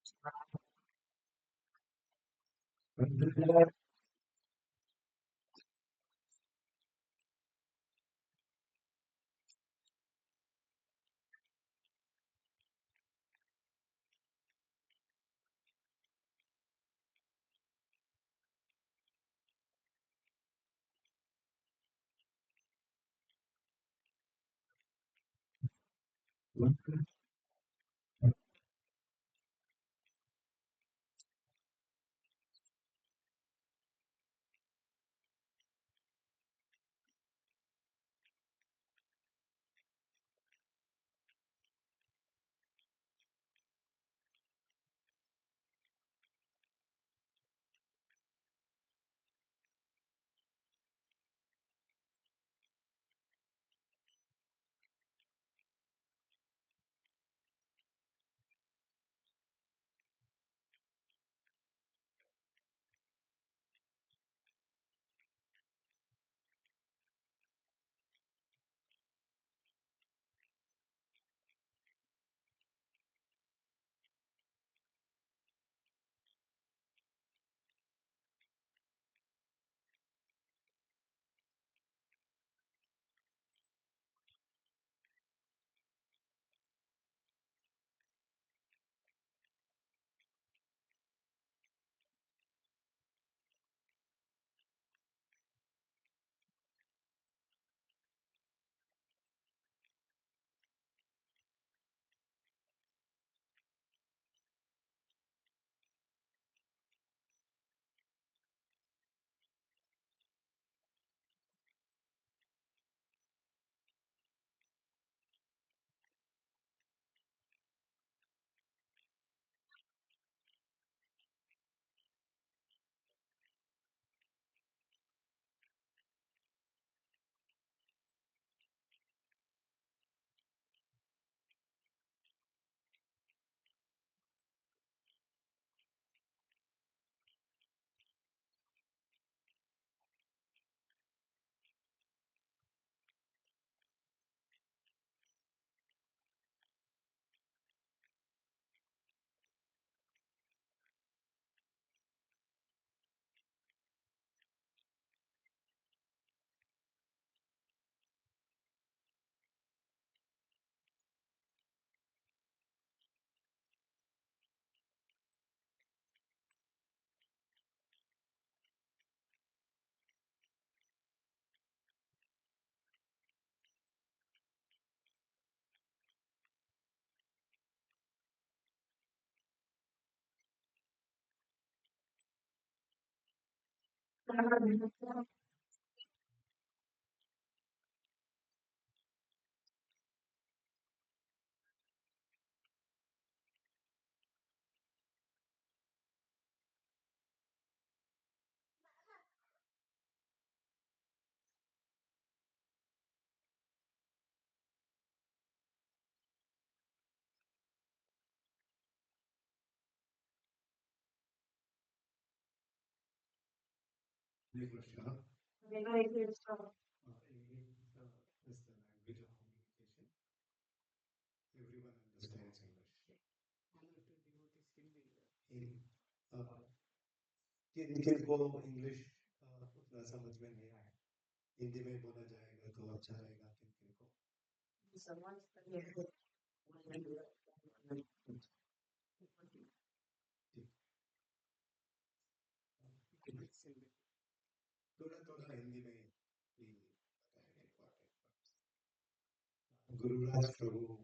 Krishna. English is the language of communication. Everyone understands English. In किन को English उतना समझ में नहीं आए, हिंदी में बोला जाएगा तो अच्छा रहेगा किन किन को थोड़ा थोड़ा हिंदी में भी बताएंगे गुरुराज प्रभु और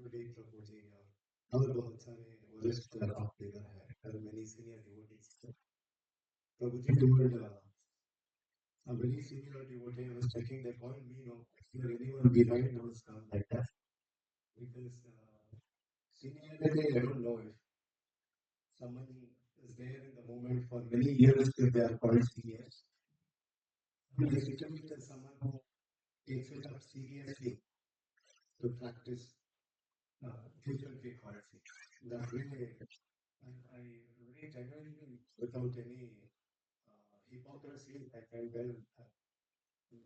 मुरली प्रभु जी और बहुत सारे वरिष्ठ लीडर हैं और many senior devotees. Prabhuji told a very senior devotee was taking the point, me no, if there anyone behind knows like that. Because seniority, I don't know if someone is there in the moment for many years if they are called seniors. Basically, it is someone who takes it up seriously to practice teacher के called senior. That way, I very genuinely, without any hypocrisy, I can well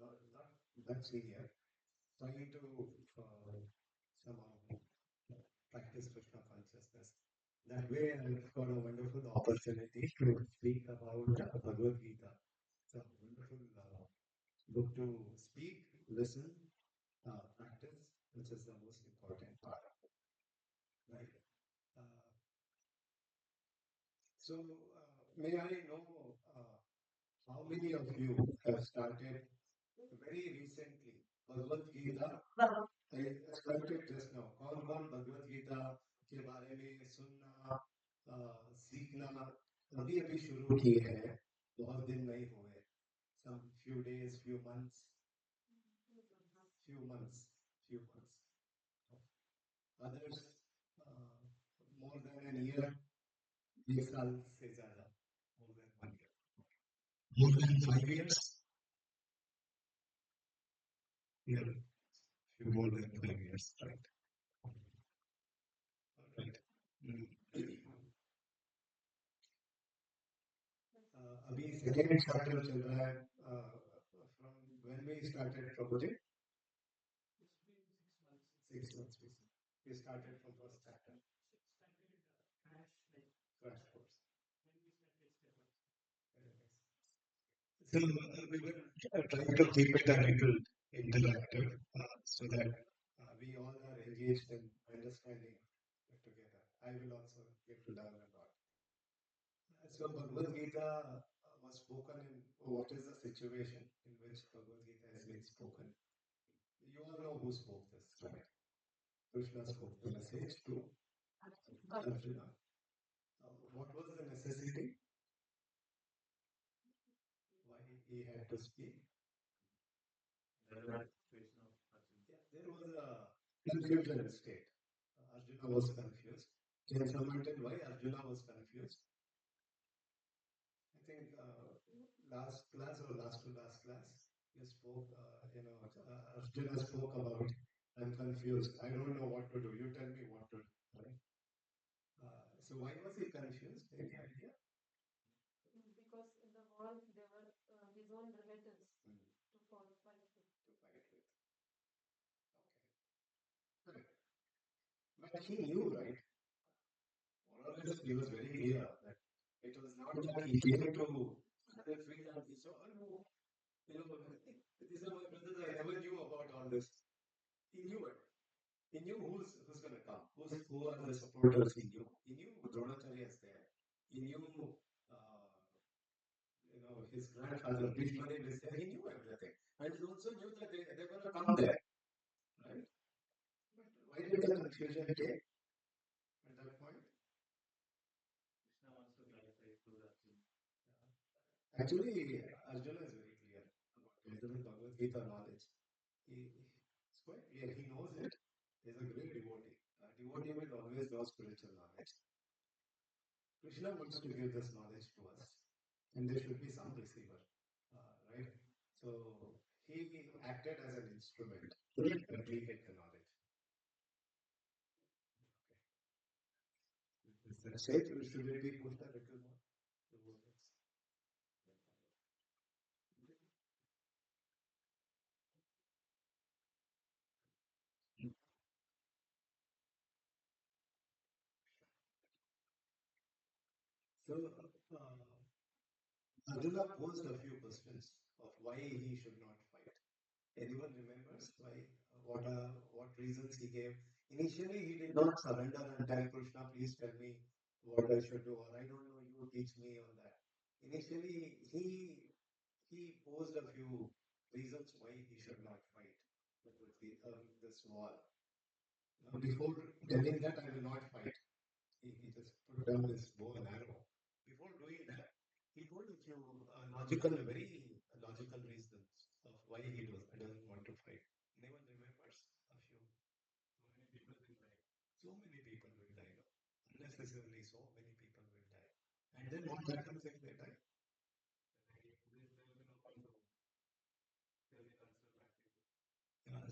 not that senior, trying to somehow practice Krishna consciousness. That way, I've got a wonderful opportunity to speak about Bhagavad Gita. It's a wonderful book to speak, listen, practice, which is the most important part, right? Uh, may I know how many of you have started very recently Bhagavad Gita? I started just now. कौन-कौन भगवत गीता के बारे में सुनना, सीखना अभी-अभी शुरू किए हैं, बहुत दिन नहीं हुए. Some few days, few months. Others more than a year, 1 साल से ज़्यादा, more than 1 year. More than 5 years? Yeah, few more than 5 years, right? Right. अभी सेकेंड चैप्टर चल रहा है from when we started Prabhuji? 6 months. We started from first chapter. Crash course. So we were trying to keep it a little interactive so that we all are engaged in understanding it together. I will also get to learn a lot. So Bhagavad Gita was spoken in what is the situation in which Bhagavad Gita has been spoken? You all know who spoke this, right? Krishna spoke the message to Arjuna. What was the necessity? Why he had to speak? Yeah, there was a confusion state. Arjuna was confused. Can someone tell why Arjuna was confused? I think last class or last to last class, you spoke, Arjuna spoke about, I'm confused. I don't know what to do. You tell me what to do. Right? So why was he confused? Any idea? Because in the war there were his own relatives to fight with. Okay. Correct. But he knew, right? More or less, he was very clear that it was not that he came to feel that he saw, oh, these are my brothers, I never knew about all this. He knew it. He knew who's going to come, who are the supporters. He knew. He knew Dronacharya is there. He knew, his grandfather Bhishma is there. He knew everything, and he also knew that they're going to come there, right? But why did the confusion came at that point? Krishna wants to clarify to Arjuna. Actually, Arjuna is very clear about Bhagavad Gita knowledge. It's quite clear. He knows it. He's a great devotee. A devotee will always know spiritual knowledge. Krishna wants to give this knowledge to us, and there should be some receiver, right? So he acted as an instrument to replicate the knowledge. Okay. Is that safe? Should it be pushed a little more? So, Arjuna posed a few questions of why he should not fight. Anyone remembers why? What reasons he gave? Initially, he did not surrender and tell Krishna, "Please tell me what I should do," or "I don't know, you teach me on that." Initially, he posed a few reasons why he should not fight with this war. Now, before telling that, I will not fight. He just put down his bow and arrow. Before doing that, he told a few very logical reasons of why he doesn't want to fight. Anyone remembers a few? So many people will die. So many people will die. No? Unnecessarily, so many people will die. And then what happens if they die?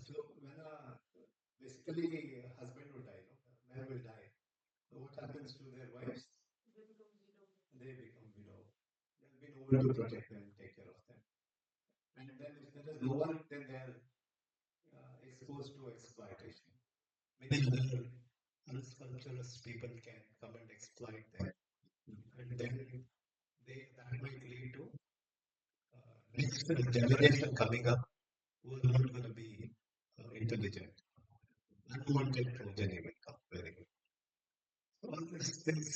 So when basically husband will die, no? Men will die. So what happens to their wives? They become widow. There'll be no one to protect them, take care of them. And then if there is no one, then they are exposed to exploitation. Many other unsculpturous people can come and exploit them, and then that might lead to next generation coming up who are not going to be intelligent. Unwanted progeny will come. Very good. So all these things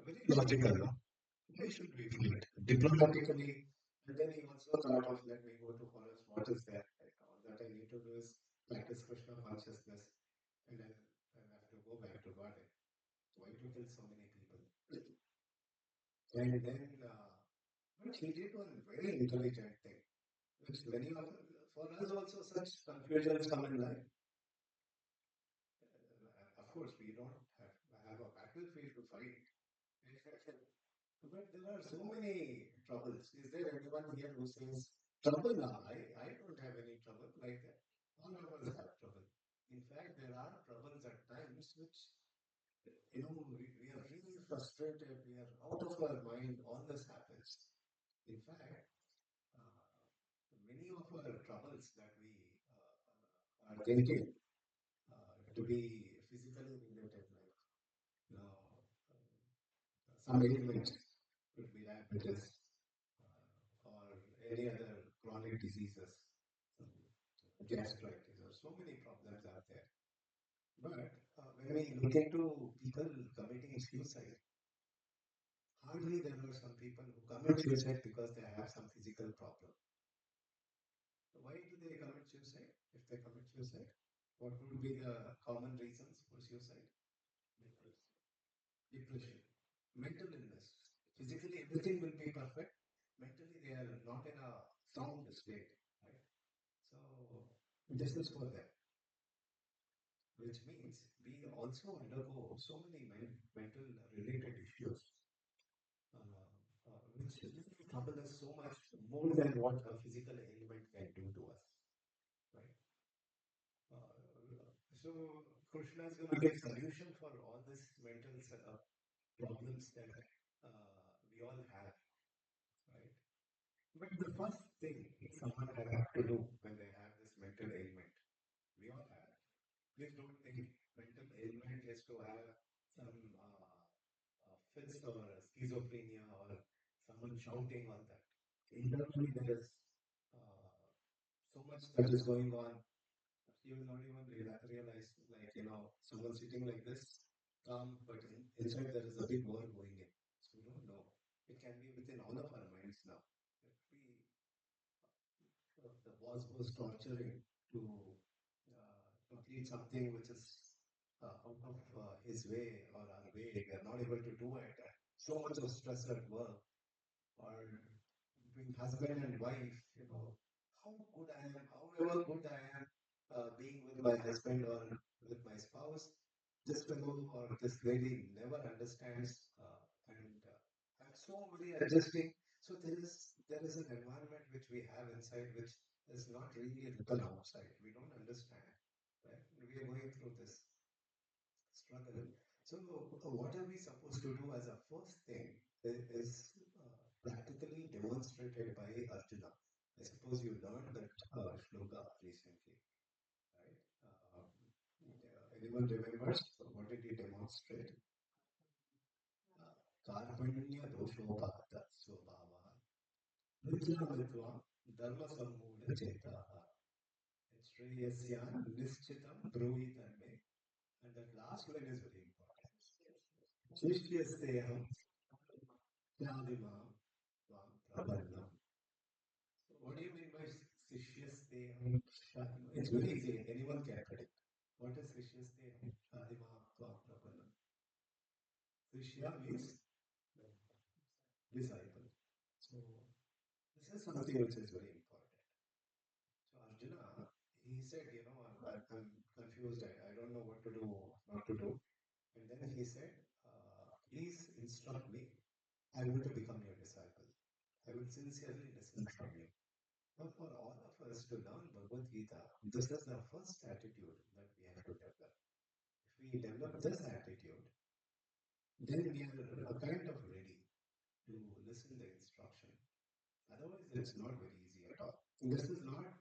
very logical. No? Why should we fight diplomatically? And then he also thought of, let me go to forest. What is there? All that I need to do is practice Krishna consciousness, and then I have to go back to God. Why to kill so many people? And then, but he did one very intelligent thing, which many of for us also such confusions come in life. Of course, we don't have a battlefield to fight. But there are so many troubles. Is there anyone here who says, trouble? Now, I don't have any trouble like that. All of us have trouble. In fact, there are troubles at times which, we are really frustrated. We are out of our mind. All this happens. In fact, many of our troubles that we are thinking to be physically related, like some ailment, could be diabetes or any other chronic diseases, gastritis, or so many problems are there. But when we look into people committing suicide, hardly there are some people who commit suicide because they have some physical problem. Why do they commit suicide? If they commit suicide, what would be the common reasons for suicide? Depression, mental illness. Physically, everything will be perfect. Mentally, they are not in a sound state, right? So, this is for them, which means we also undergo so many mental related issues, which really trouble us so much more than what a physical ailment can do to us, right? So Krishna is going to give solution for all these mental problems that we all have, right? But the first thing someone has to do when they have this mental ailment, we all have. Please don't think mental ailment is to have some fits or schizophrenia or someone shouting on that. Internally, there is uh, so much that is going on. You will not even realize, like, someone sitting like this, calm, but inside there is a big war going in. So we don't know. It can be within all of our minds now. We, the boss was torturing to complete something which is out of his way or our way. We are not able to do it. So much of stress at work or between husband and wife, how good I am, however good I am being with my husband or with my spouse, this fellow or this lady never understands, and I'm so very adjusting. So there is an environment which we have inside which is not really written outside. We don't understand, right? We are going through this struggle. So, what are we supposed to do as a first thing is practically demonstrated by Arjuna. I suppose you learned that shloka recently, right? Anyone remembers what did he demonstrate? Karpanya doshopata swabhava nityamitva dharma sammudha chetaha shreyasyan nischitam bruvitame. And that last line is very important. Shishyasteham Yadimam Vam Prabannam. What do you mean by Sishyasteham? It's very easy. Anyone can predict. What is Sishyasteham Yadimam Vam Prabannam? Sishya means disciple. So this is something which is very important. So Arjuna, he said, I'm confused. I don't know what to do, not to do. And then he said, please instruct me. I want to become your disciple. I will sincerely listen from you. Now, for all of us to learn Bhagavad Gita, this is the first attitude that we have to develop. If we develop this attitude, then we are kind of ready to listen the instruction. Otherwise, it's not very easy at all. This is not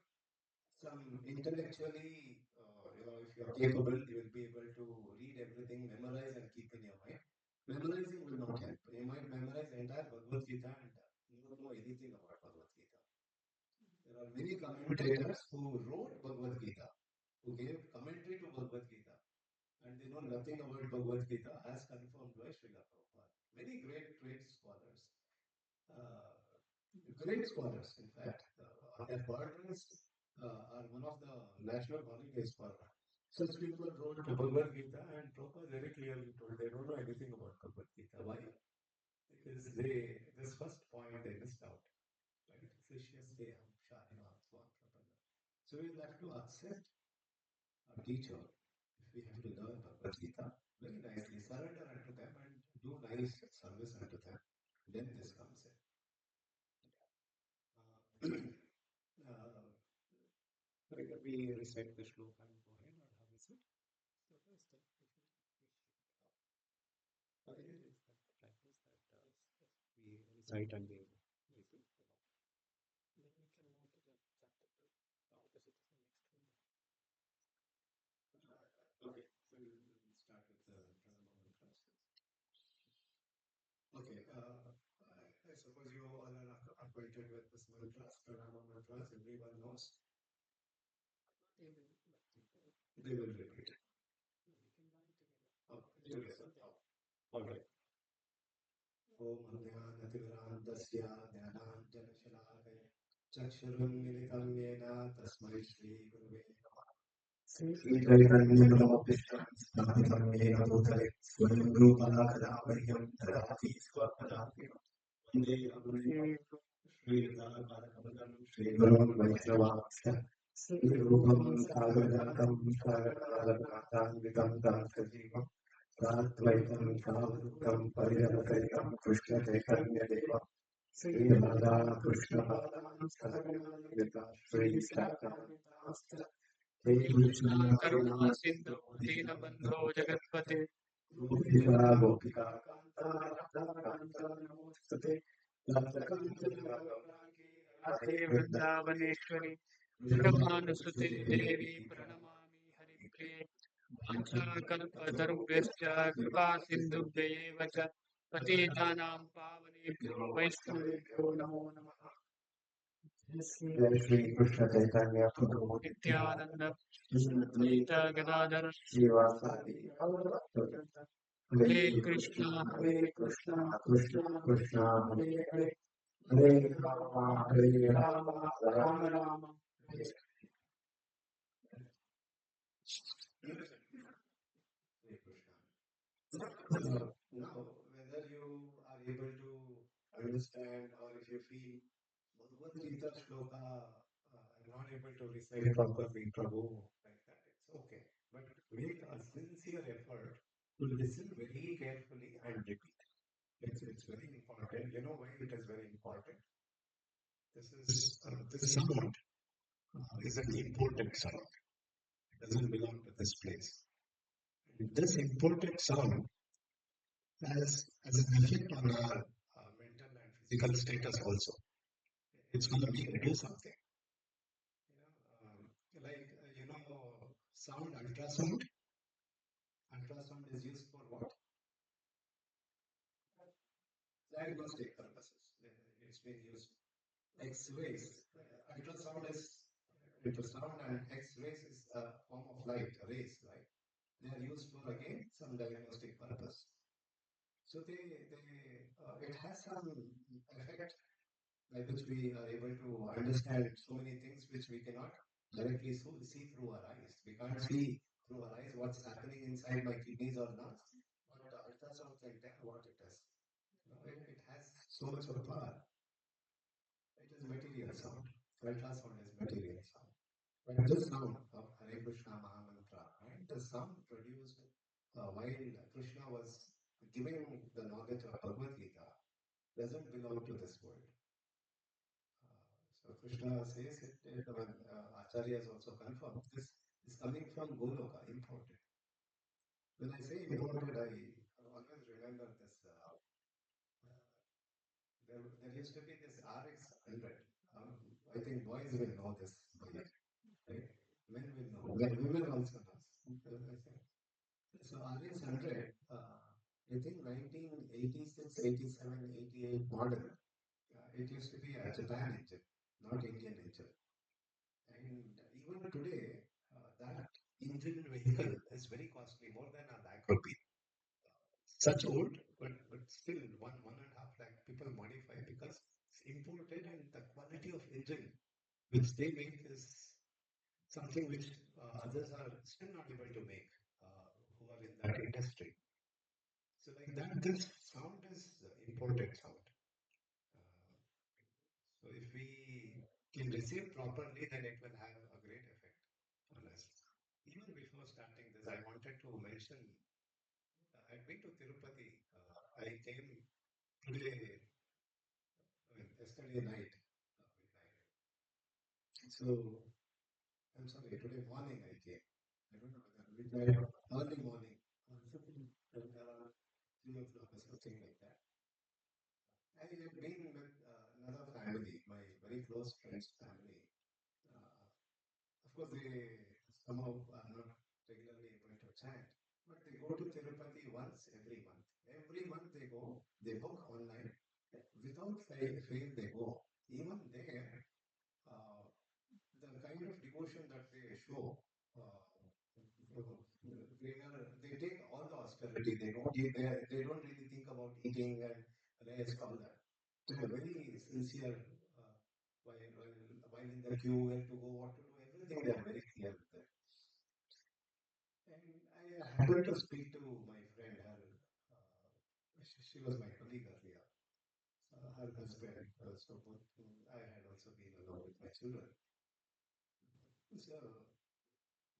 some intellectually, if you are capable, you will be able to read everything, memorize and keep in your mind. Memorizing will not help. You might memorize the entire Bhagavad Gita and not know anything about Bhagavad Gita. There are many commentators who wrote Bhagavad Gita, who gave commentary to Bhagavad Gita, and they know nothing about Bhagavad Gita as confirmed by Srila Prabhupada. Many great scholars. Great scholars, in fact. Their birthdays are one of the national holidays for such people wrote the Bhagavad Gita, and Prabhupada very clearly told they don't know anything about Bhagavad Gita. Why? Because this first point they missed out. Right? Sishyasteham Sharima Swan Prapanna. So we'll have to accept our teacher if we have to learn Bhagavad Gita very nicely, surrender unto them and do nice service unto them. Then this comes in. Uh, we recite the shloka and go ahead, or how is it? So first, here is that practice that we recite and we repeat. Then we can move to the chapter 2 because it is the next one. Okay, so we'll start with the pranama mantras. Okay, I suppose you all are acquainted with this mantras, pranama mantras. Everyone knows. They will repeat it. Oh, you listen. Oh, all right. ओम अज्ञानतिमिरान्धस्य ज्ञानाञ्जनशलाकय चक्षुरुन्मिलितं येन तस्मै श्रीगुरुवे नमः श्रीचैतन्यमनोभीष्टं स्थापितं येन भूतले स्वयं रूपा कदा मह्यं ददाति स्वपदान्तिकं वन्दे श्रीयुताकारकमलं श्रीगुरुं वैष्णवांश्च श्रीरूपं सागरजातं सागरकालकान्वितं तं सजीवम् Advaitam Samadukam Parijalakaitam Krishna Chaitanya Deva Sri Radha Krishna Balaram Sahaganamrita Sri Sakanamrita Sri Krishna Karuna Sindhu Dinabandho Jagatpate Gopika Gopika Kanta Radha Kanta Namostate Radha Kanta Radhe Vrindavaneshwari Vrindavanusute Devi Pranamami Haripriye कल्पतरुभ्यश्च कृपा सिन्धुभ्यैव च पतितानां पावनेभ्यो वैष्णवेभ्यो नमो नमः जय श्री कृष्ण चैतन्य प्रभु नित्यानंद श्रीद्वैत गदाधर श्रीवासादि गौरभक्तवृंद हरे कृष्ण कृष्ण कृष्ण हरे हरे हरे राम राम राम हरे now, whether you are able to understand or if you feel Bhagavad Gita shloka, I'm not able to recite properly, Prabhu, like that, it's okay. But make a sincere effort to listen very carefully and repeat. It's very important. You know why it is very important? This sound is an imported sound. It doesn't belong to this place. And this imported sound has an effect on our mental and physical status also. It's going to do something. Sound ultrasound. Ultrasound is used for what? Diagnostic purposes. It's been used. X-rays. Ultrasound is into sound, and X-rays is a form of light, rays, right? They are used for again some diagnostic purpose. So it has some effect by which we are able to understand so many things which we cannot directly see through our eyes. We can't see through our eyes what's happening inside my kidneys or lungs, but the ultrasound can tell what it is. It has so much of power. It is material sound. Ultrasound is material sound. But this sound of Hare Krishna Mahamantra, right? The sound produced while Krishna was giving the knowledge of Bhagavad Gita doesn't belong to this world. So Krishna says it, when Acharyas also confirmed, this is coming from Goloka, imported. When I say imported, I always remember this. There used to be this RX 100. I think boys will know this bike, right? Men will know. Women also know. RS100, I think 1986, 87, 88 model, it used to be a Japan engine, not Indian engine. And even today, that engine vehicle is very costly, more than a lakh rupee. Such old, but still one and a half lakh people modify because it's imported, and the quality of engine which they make is something which others are still not able to make, who are in that industry. So like that, this sound is imported sound. Uh, so if we can receive properly, then it will have a great effect on us. Even before starting this, I wanted to mention I've been to Tirupati. I came today, yesterday night. Midnight. So I'm sorry, today morning I came. I don't know whether midnight or early morning, or something around 3 o'clock or something like that. I have been with another family, my very close friend's family. Uh, of course, they somehow are not regularly able to chant, but they go to Tirupati once every month. Every month they go, they book online, without fail they go. Even there, uh, the kind of devotion that they show, they take all the austerity. They don't eat, they don't really think about eating and rest, all that. They are very sincere while in the queue, where to go, what to do, everything they are very clear with that. And I happened to speak to my friend, her, she was my colleague earlier, her husband. So both, I had also been along with my children.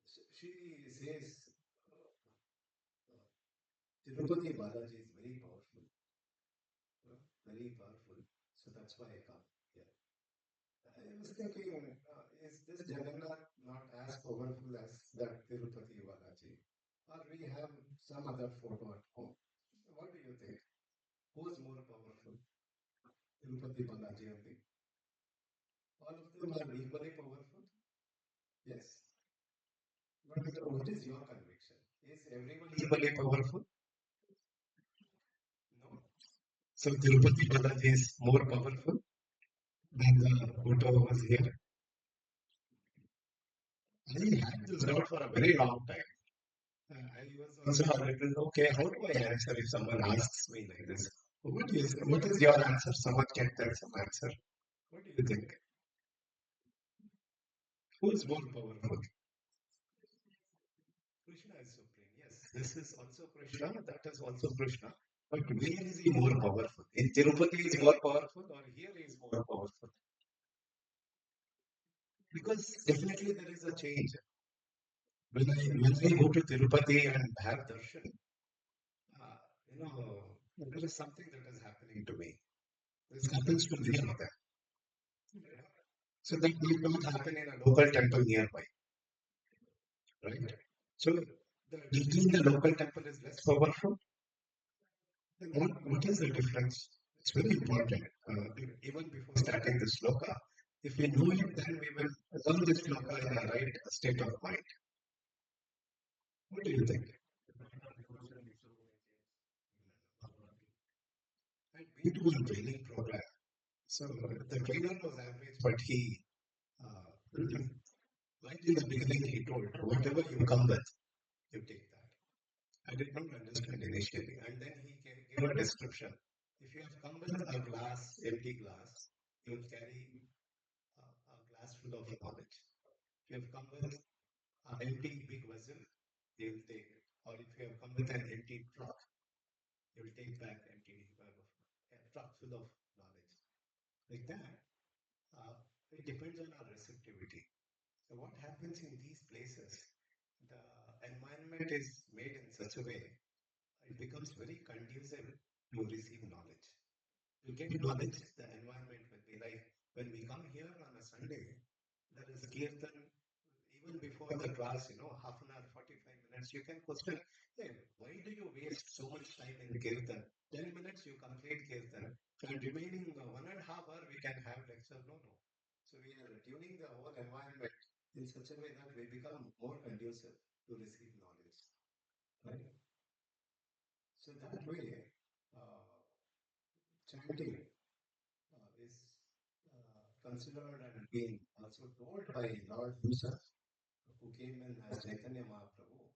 So she says, Tirupati Balaji is very powerful, very powerful. So that's why I come here. I was thinking, is this Jagannath not as powerful as that Tirupati Balaji? Or we have some other photo at home? What do you think? Who's more powerful? Tirupati Balaji only? All of them are equally powerful? Yes. But what is your conviction? Is everyone equally powerful? No. So Tirupati Balaji is more powerful than the photo was here. I had this doubt for a very long time. I was also a little, okay, how do I answer if someone asks me like this? What is your answer? Someone can tell some answer. What do you think? Who is more powerful? Krishna is supreme. Yes, this is also Krishna. That is also Krishna. But where is he more powerful? In Tirupati is more powerful, or here he is more powerful? Because definitely there is a change. When I go to Tirupati and have darshan, uh, there is something that is happening to me. This happens to many of them. So that might not happen in a local temple nearby, right? So the deity in the local temple is less powerful. Then what is the difference? It's very important. Even before starting this sloka, if we know it, then we will learn this sloka in a right state of mind. What do you think? I'd been to a training program. So the trainer was average, but he, right in the beginning, he told, whatever you come with, you take that. I did not understand initially. And then he gave a description. If you have come with a glass, empty glass, you will carry a glass full of knowledge. If you have come with an empty big vessel, you will take it. Or if you have come with an empty truck, you will take back empty a truck full of knowledge. Like that, uh, it depends on our receptivity. So what happens in these places? The environment is made in such a way it becomes very conducive to receive knowledge. To get knowledge, the environment will be like when we come here on a Sunday, there is kirtan. Even before the class, half an hour, 45 minutes, you can question, hey, why do you waste so much time in kirtan? 10 minutes you complete kirtan, and remaining 1.5 hour we can have lecture. No, no. So we are tuning the whole environment in such a way that we become more conducive to receive knowledge. Right? So that way, chanting is considered and being also told by Lord himself, who came in as Chaitanya Mahaprabhu.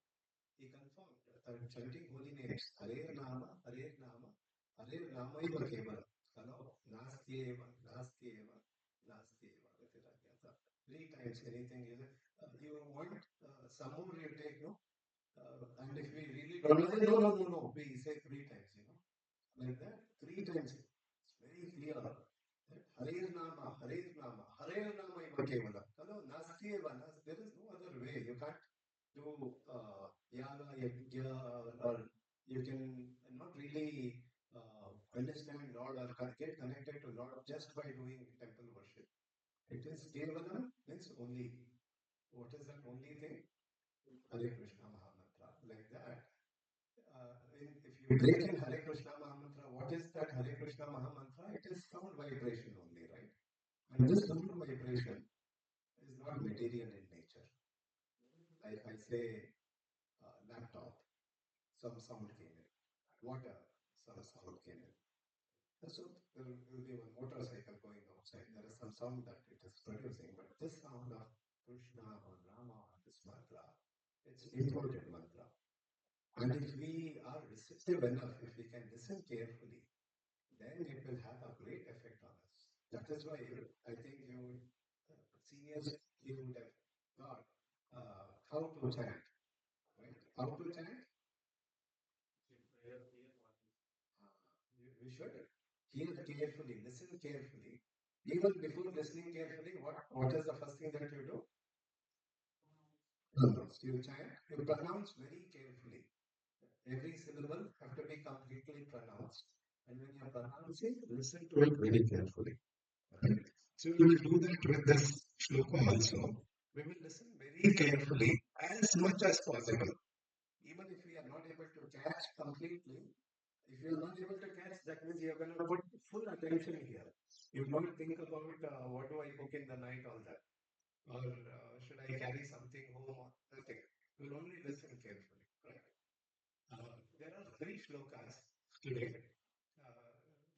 He confirmed that chanting holy names, Hare Nama, Hare Nama, Hare Namaiva Kevalam, Kalo, Nastyeva, Nastyeva, Nastyeva, Gatiranyata. 3 times anything you want, some more you take, no? And if we really don't know, no, we say 3 times, like that, 3 times. It's very clear. Hare Nama, Hare Nama, Hare Nama Iva Kevala. Hello, Nastyeva, there is no other way. You can't do Yaga, Yagya, or you can not really understand Lord or get connected to Lord just by doing temple worship. It is Kevalam, means only. What is that only thing? Hare Krishna Mahamantra. Like that. If you break in Hare Krishna Mahamantra, what is that Hare Krishna Mahamantra? It is sound vibration only, right? And this sound vibration is not material in nature. Like I say, laptop, some sound came in. Water, some sound came in. So there will be one motorcycle going outside. There is some sound that it is producing, but this sound of Krishna or Rama or this mantra, it's imported mantra. And if we are receptive enough, if we can listen carefully, then it will have a great effect on us. That is why I think seniors, you would have got how to chant, right? How to chant? We should hear carefully, listen carefully. Even before listening carefully, what is the first thing that you do? Pronounce. You chant, you pronounce very carefully. Every syllable have to be completely pronounced. And when you are pronouncing, listen to it very carefully. Right? So we will do that with this shloka also. We will listen very carefully as much as possible. Even if we are not able to catch completely, if you are not able to catch, that means you are going to put full attention here. You will not think about what do I cook in the night, all that. Or should I carry something home, nothing. You will only listen carefully. Right? There are 3 shlokas today.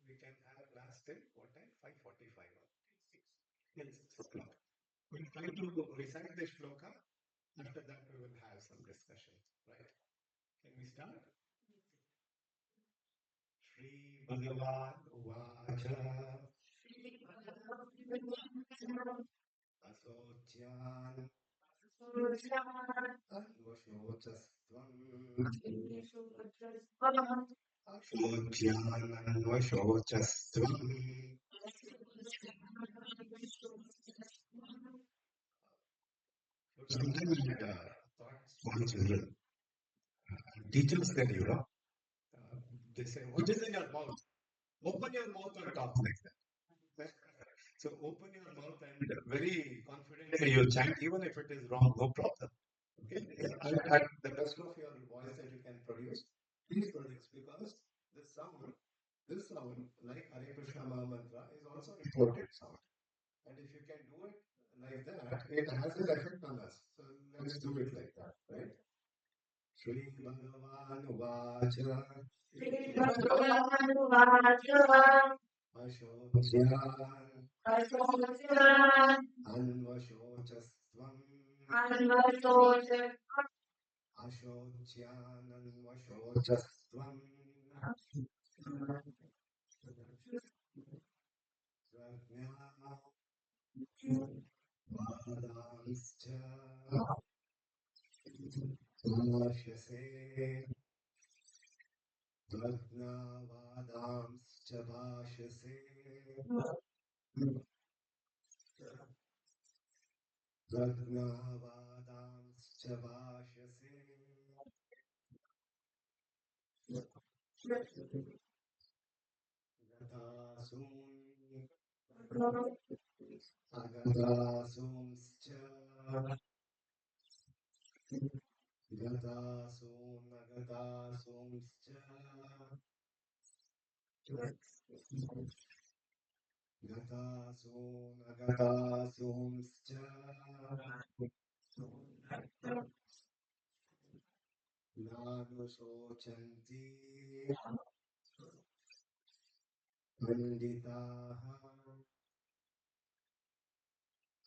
We can have last till what time? 5:45 or 6. Till 6 o'clock. We'll try to recite the shloka. After that, we will have some discussion. Right? Can we start? Shri Bhagavan Uvacha Asocyan Anvashocastvam Asocyan Anvashocastvam. Sometimes I thought small children, teachers tell they say, what is in your mouth? Open your mouth and talk like that. So open your mouth and very confidently you chant, even if it is wrong, no problem. Okay? At the best of your voice that you can produce, please produce, because this sound, like Hare Krishna Maha Mantra, is also imported sound. And if you can do it like that, it has an effect on us. So let's do it like that, right? Shri Bhagavan Vacha Ashocyan Anvashocastvam Ashocyananvashocastvam Vadanschа Bhashyase Vadanscha Bhashyase Vadanscha Bhashyase Agadasumscha Gadasumnagadasumscha Gadasumnagadasumscha Nanusochanti Panditaha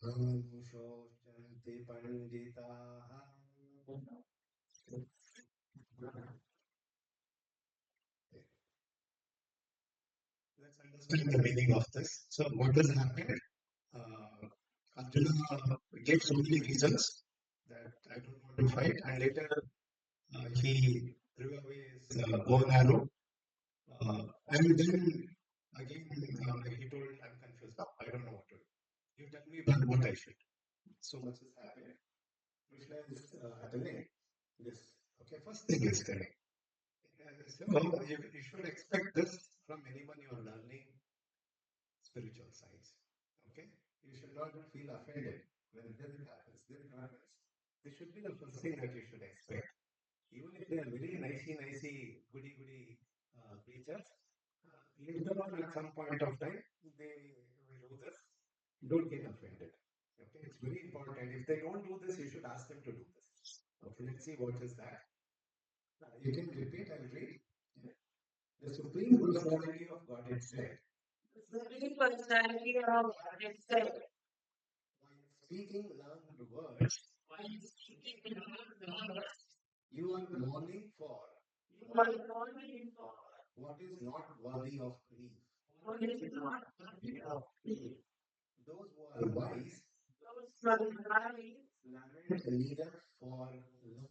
Anushostanti Panditaha. Let's understand the meaning of this. So, what has happened? Arjuna gave so many reasons that I don't want to fight, and later he threw away his bow and arrow. And then again, he told, I'm confused now. I don't know what to do. You tell me what I should. So much is happening. Krishna is telling this. Okay, first thing is telling. So you should expect this from anyone you are learning spiritual science. Okay? You should not feel offended when this happens. This happens. This should be the first thing that you should expect. Even if they are very nicey, goody creatures, later on at some point of time, they will do this. Don't get offended. Okay? It's very important. If they don't do this, you should ask them to do this. Okay, let's see what is that. You can repeat, I'll read. The Supreme Personality of Godhead said, The Supreme Personality of Godhead said, while speaking learned words, you are mourning for "My longing for what is not worthy of grief. what is not worthy of me. Those who are wise Those from the valley, lament neither for living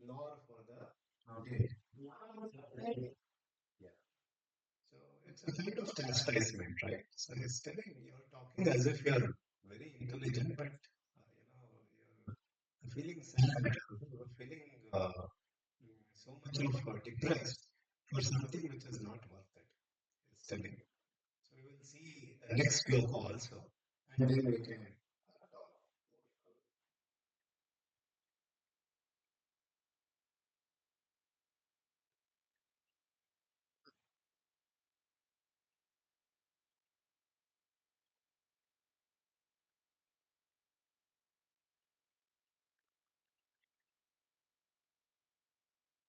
nor for the dead. Yeah. So it's a kind of chastisement, right? So it's telling you're talking as if you're very intelligent, but you're feeling sad, you're feeling so much of depressed for something which is not worth it. It's telling. So we will see the next sloka also, and then we can talk.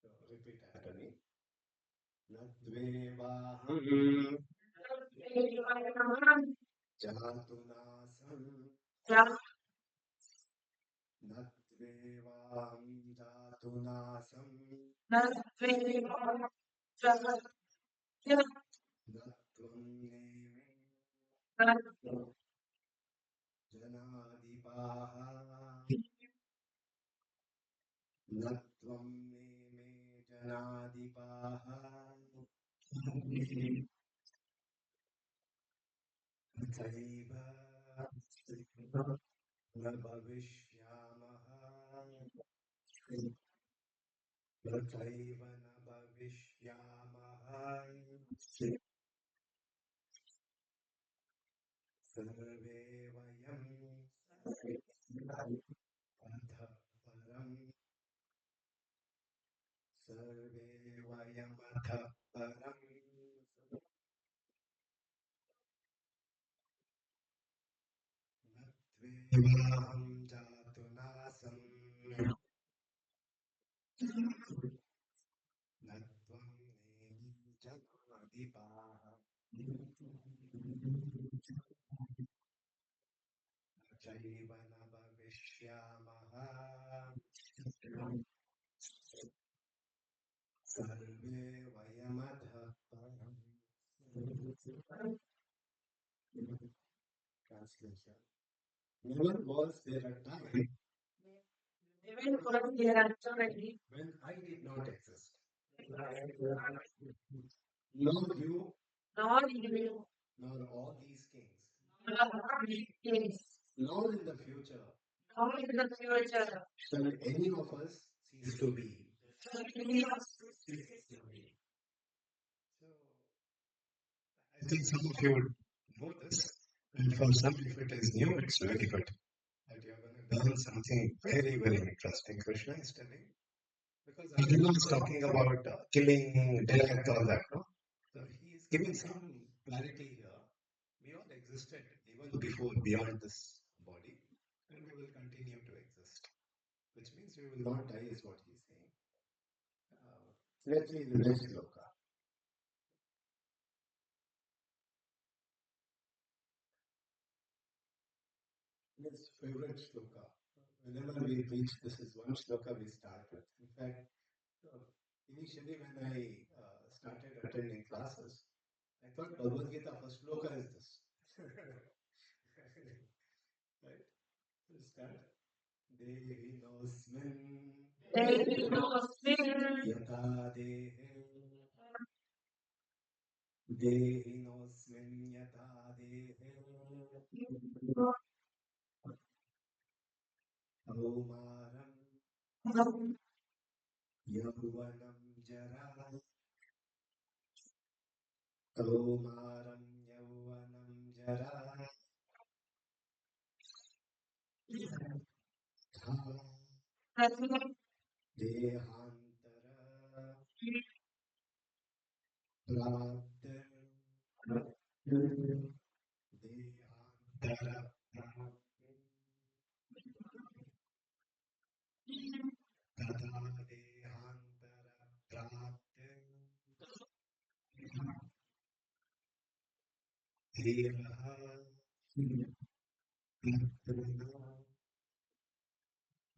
So repeat after me. Nadvevaham jatunasam. Nadvevaham jatunasam. Natvam neme janadipaha. Natvam neme janadipaha. Taiva na bhavishyamaha. Tathaiva na bhavishyamaha. Sarve vayam atha param. Sarve vayam atha param. Natvevaham jatunasam. Natvam nemi janadipaha. Chaiva na bhavishyamaha. Sarve vayamatha param. Translation. Never was there a time even for their authority, when I did not exist. Nor you, nor you, nor all these kings, nor these things, nor in the future nor in the future, shall any of us cease to be. shall any of us Cease to be. So, I think some of you would know this, and for some, if it is new, it's very good. That you're going to learn something very interesting. Krishna is telling. Because Arjuna is talking about killing, death, all that, no? So he is giving some clarity here. We all existed even before, beyond this body, and we will continue to exist. Which means we will not die, is what he is saying. Let's see the next sloka. Yes, favorite sloka. Whenever we preach, this is one sloka we start with. In fact, uh, initially when I started attending classes, I thought Bhagavad Gita first sloka is this. Right? Let's start. Dehinosmin yata dehe Dehinosmin yata dehe Kaumaram Yauvanam jara Kaumaram Yauvanam jara Dha Dehantara Praptir Dehantara Praptir Tata Dehantara Praptir Dhiraha Tatruna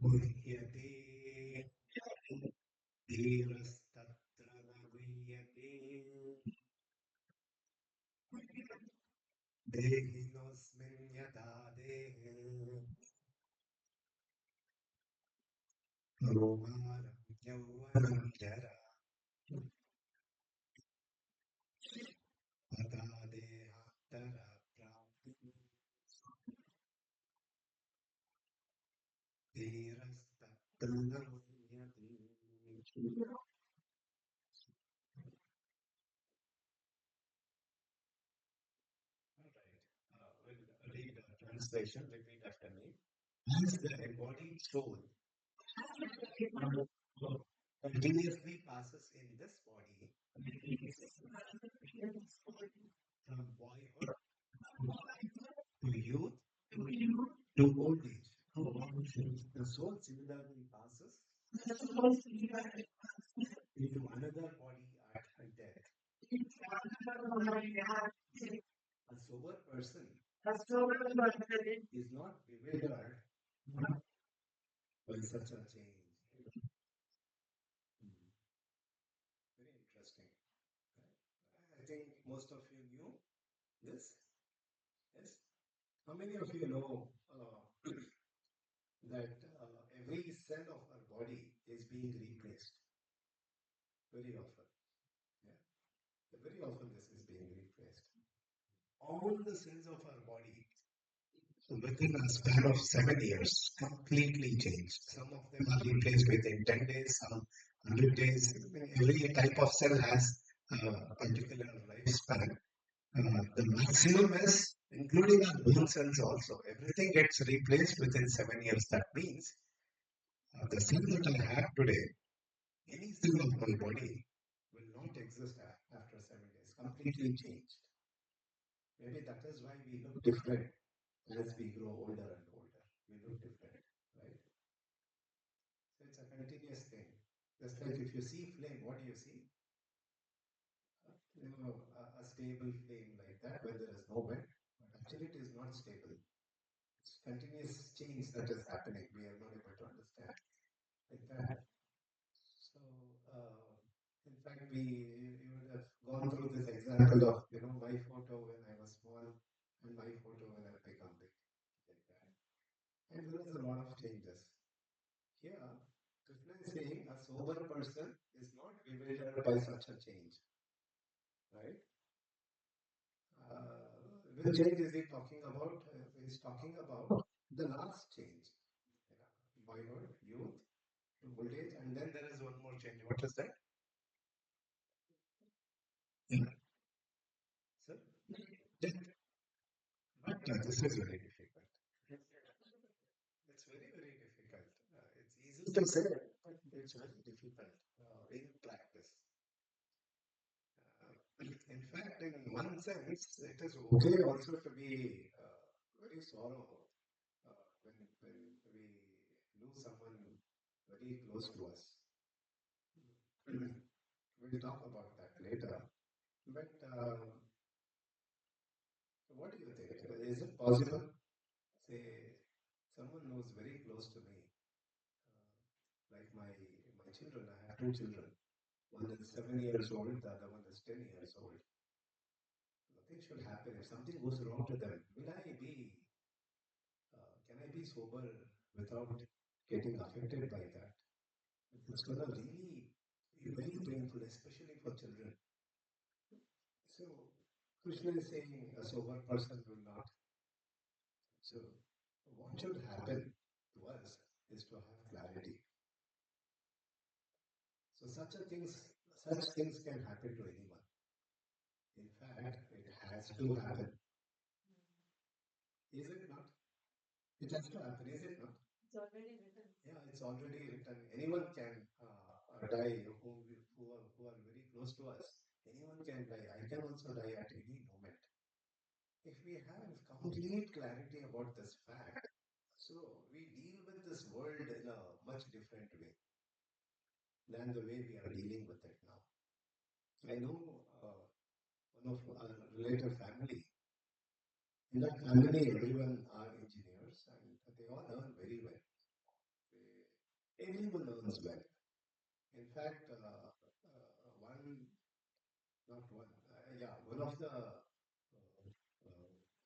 Muhyate Dhirastatra Naguhyate Dehinosmin yada dehe Kaumaram Yauvanam jara Tata Dehantara Praptir Dhirastatra Naguhyate. All right. We'll read the translation. Repeat after me. As the embodied soul continuously passes in this body from boyhood to youth to old age, the soul similarly passes into another body at death. A sober person is not bewildered by such a change. Very interesting. I think most of you knew this. Yes. How many of you know that every cell of our body is being replaced? Very often. Yeah. Very often this is being replaced. All the cells of our body within a span of 7 years completely changed. Some of them are replaced within 10 days, some 100 days. Every type of cell has a particular lifespan. The maximum is, including our bone cells also, everything gets replaced within 7 years. That means the cell that I have today, any cell of my body will not exist after 7 days, completely changed. Maybe that is why we look different as we grow older and older. We look different, right? So it's a continuous thing. Just like if you see flame, what do you see? A stable flame like that when there is no wind. But actually, it is not stable. It's continuous change that is happening. We are not able to understand like that. So, in fact, you would have gone through this example of my photo when I was small and my photo when I become big, like that. And there is a lot of changes. Here, Krishna is saying a sober person is not bewildered by such a change, right? Which change is he talking about? He's talking about the last change, boyhood, youth, to old age, and then there is one more change. What is that? Yeah. Sir? Death. But this is very difficult. It's very, very difficult. It's easy to say, but it's very difficult in practice. In fact, in one sense, it is okay also to be very sorrow when we lose someone very close to us. We'll talk about that later. But what do you think? Is it possible? Say, someone who is very close to me, like my children. I have two children. One is 7 years old. The other one is 10 years old. Nothing should happen. If something goes wrong to them, will I be? Can I be sober without getting affected by that? It's gonna really be very painful, especially for children. So Krishna is saying a sober person will not. So what should happen to us is to have clarity. So such things can happen to anyone. In fact, it has to happen. Is it not? It has to happen, is it not? It's already written. Yeah, it's already written. Anyone can die who are very close to us. Anyone can die. I can also die at any moment. If we have complete clarity about this fact, so we deal with this world in a much different way than the way we are dealing with it now. I know one of our relative family. In that family, everyone are engineers and they all earn very well. Everyone earns well. In fact, one, not one, yeah, one of the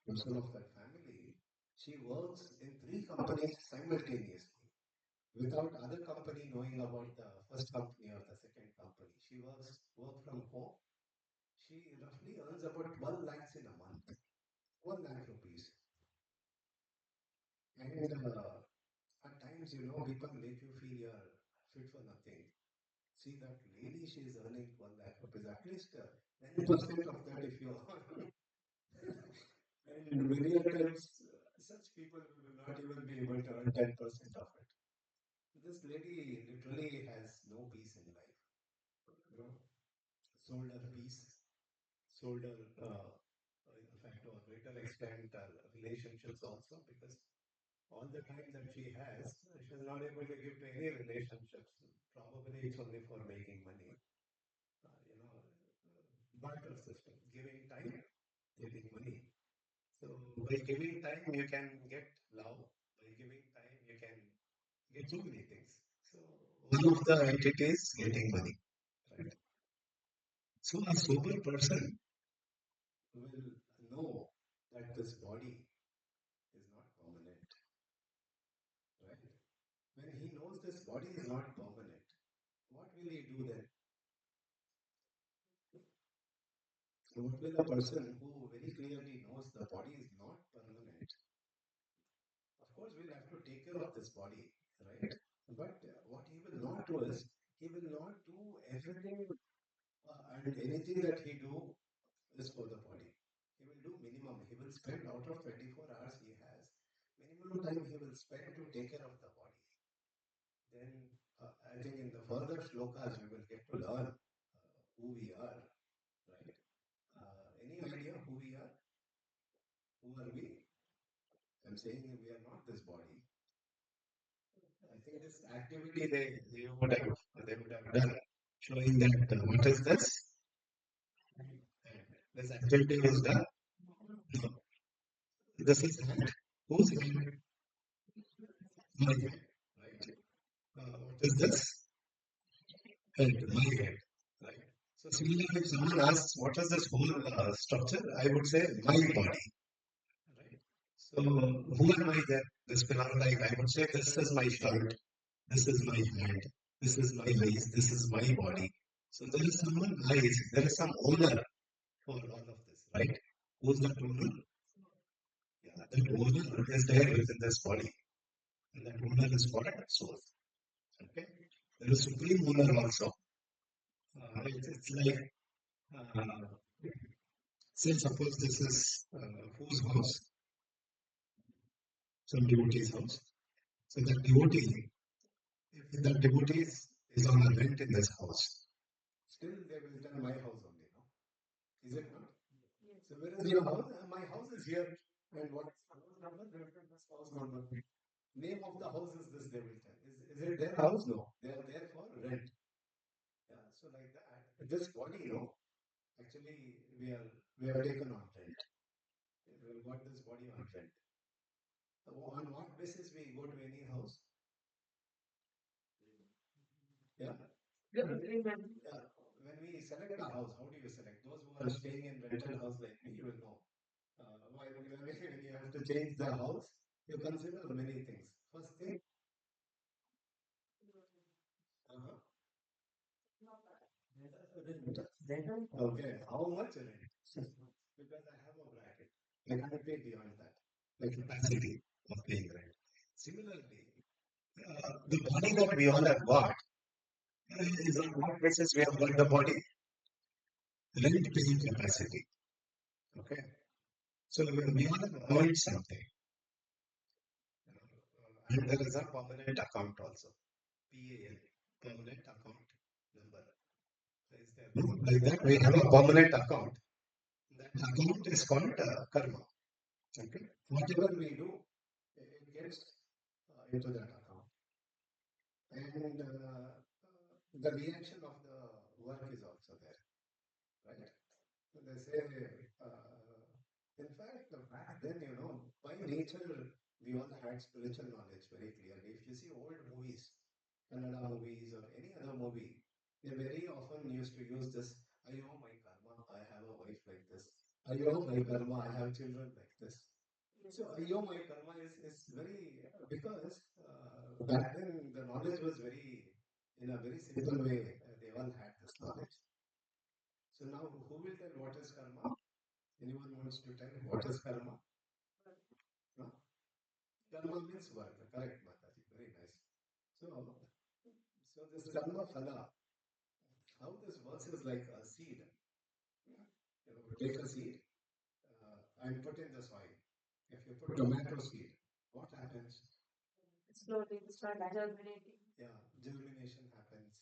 person of that family, she works in three companies simultaneously without other company knowing about the first company or the second company. She work from home. She roughly earns about 12 lakhs in a month, 1 lakh rupees. And at times, people make you feel you're fit for nothing. See that lady, she is earning 1 lakh rupees. At least 10% of that if you earn. And many a times, such people will not even be able to earn 10% of it. This lady literally has no peace in life. You know, sold her peace, sold her, in fact, to a greater extent, relationships also, because all the time that she's not able to give to any relationships. Probably it's only for making money. Barter system, giving time, getting money. So by giving time, you can get love. By giving time, you can get so many things. So one of the entities getting money, right? So a sober person will know that this body is not permanent, right? When he knows this body is not permanent, what will he do then? So what will a person who very clearly knows the body is not permanent? Of course, we'll have to take care of this body, right? But what he will not do is he will not do everything and anything that he do is for the body. He will do minimum. He will spend out of 24 hours he has, minimum time he will spend to take care of the body. Then I think in the further shlokas we will get to learn who we are, right? Any idea who we are? Who are we? I'm saying we are not this body. I think this activity they would have done showing that what is this? This activity was done. No, this is hand. Whose hand? My hand, right? What is this? Head, my head, right? So similarly, if someone asks what is this whole structure, I would say my body, right? So who am I then? This belongs like I would say this is my shirt, this is my hand, this is my eyes, this is my body. So there is someone eyes, there is some owner for all of this, right? Who's that owner? Yeah, that owner is there within this body, and that owner is called soul. Okay, there is supreme owner also. It's like uh, say suppose this is whose house? Some devotee's house. So that devotee, if that devotee is on a rent in this house, still they will tell my house only, no? Is it not? Yes. So where is your house? My house is here. And what's the house number? They will tell this house number. Name of the house is this, they will tell. Is it their house? No. They are there for rent. Yeah, so like that. this body, actually we have taken on rent. We have got this body on rent. On what basis we go to any house? Yeah. Yeah. When we select a house, how do you select? Those who are staying in rented house like me, you will know. When you have to change the house, you consider many things. First thing, uh-huh. Okay, how much rent? Because I have a bracket. I can't pay beyond that. The capacity of paying rent. Similarly, the body that we all have got is on what basis we have got the body? Rent paying capacity. Okay. So we all have earned something. And there is a permanent account also. PAN, permanent account number. Is there? Like that, we have a permanent account. That account is called karma. Okay. Whatever we do, it gets into that account. And the reaction of the work is also there, right? They say, in fact, back then, by nature, we all had spiritual knowledge very clearly. If you see old movies, Kannada movies or any other movie, they very often used to use this, Ayo, my karma, I have a wife like this. Ayo, my karma, I have children like this. So, Ayo, my karma is very, because back then the knowledge was very, in a very simple way, they all had this knowledge. So now, who will tell what is karma? Anyone wants to tell what is karma? No? Karma means work. Correct, Mataji. Very nice. So this karma phala, how this works is like a seed. Take a seed and put in the soil. If you put tomato seed, what happens? Slowly start germinating. Yeah, germination happens.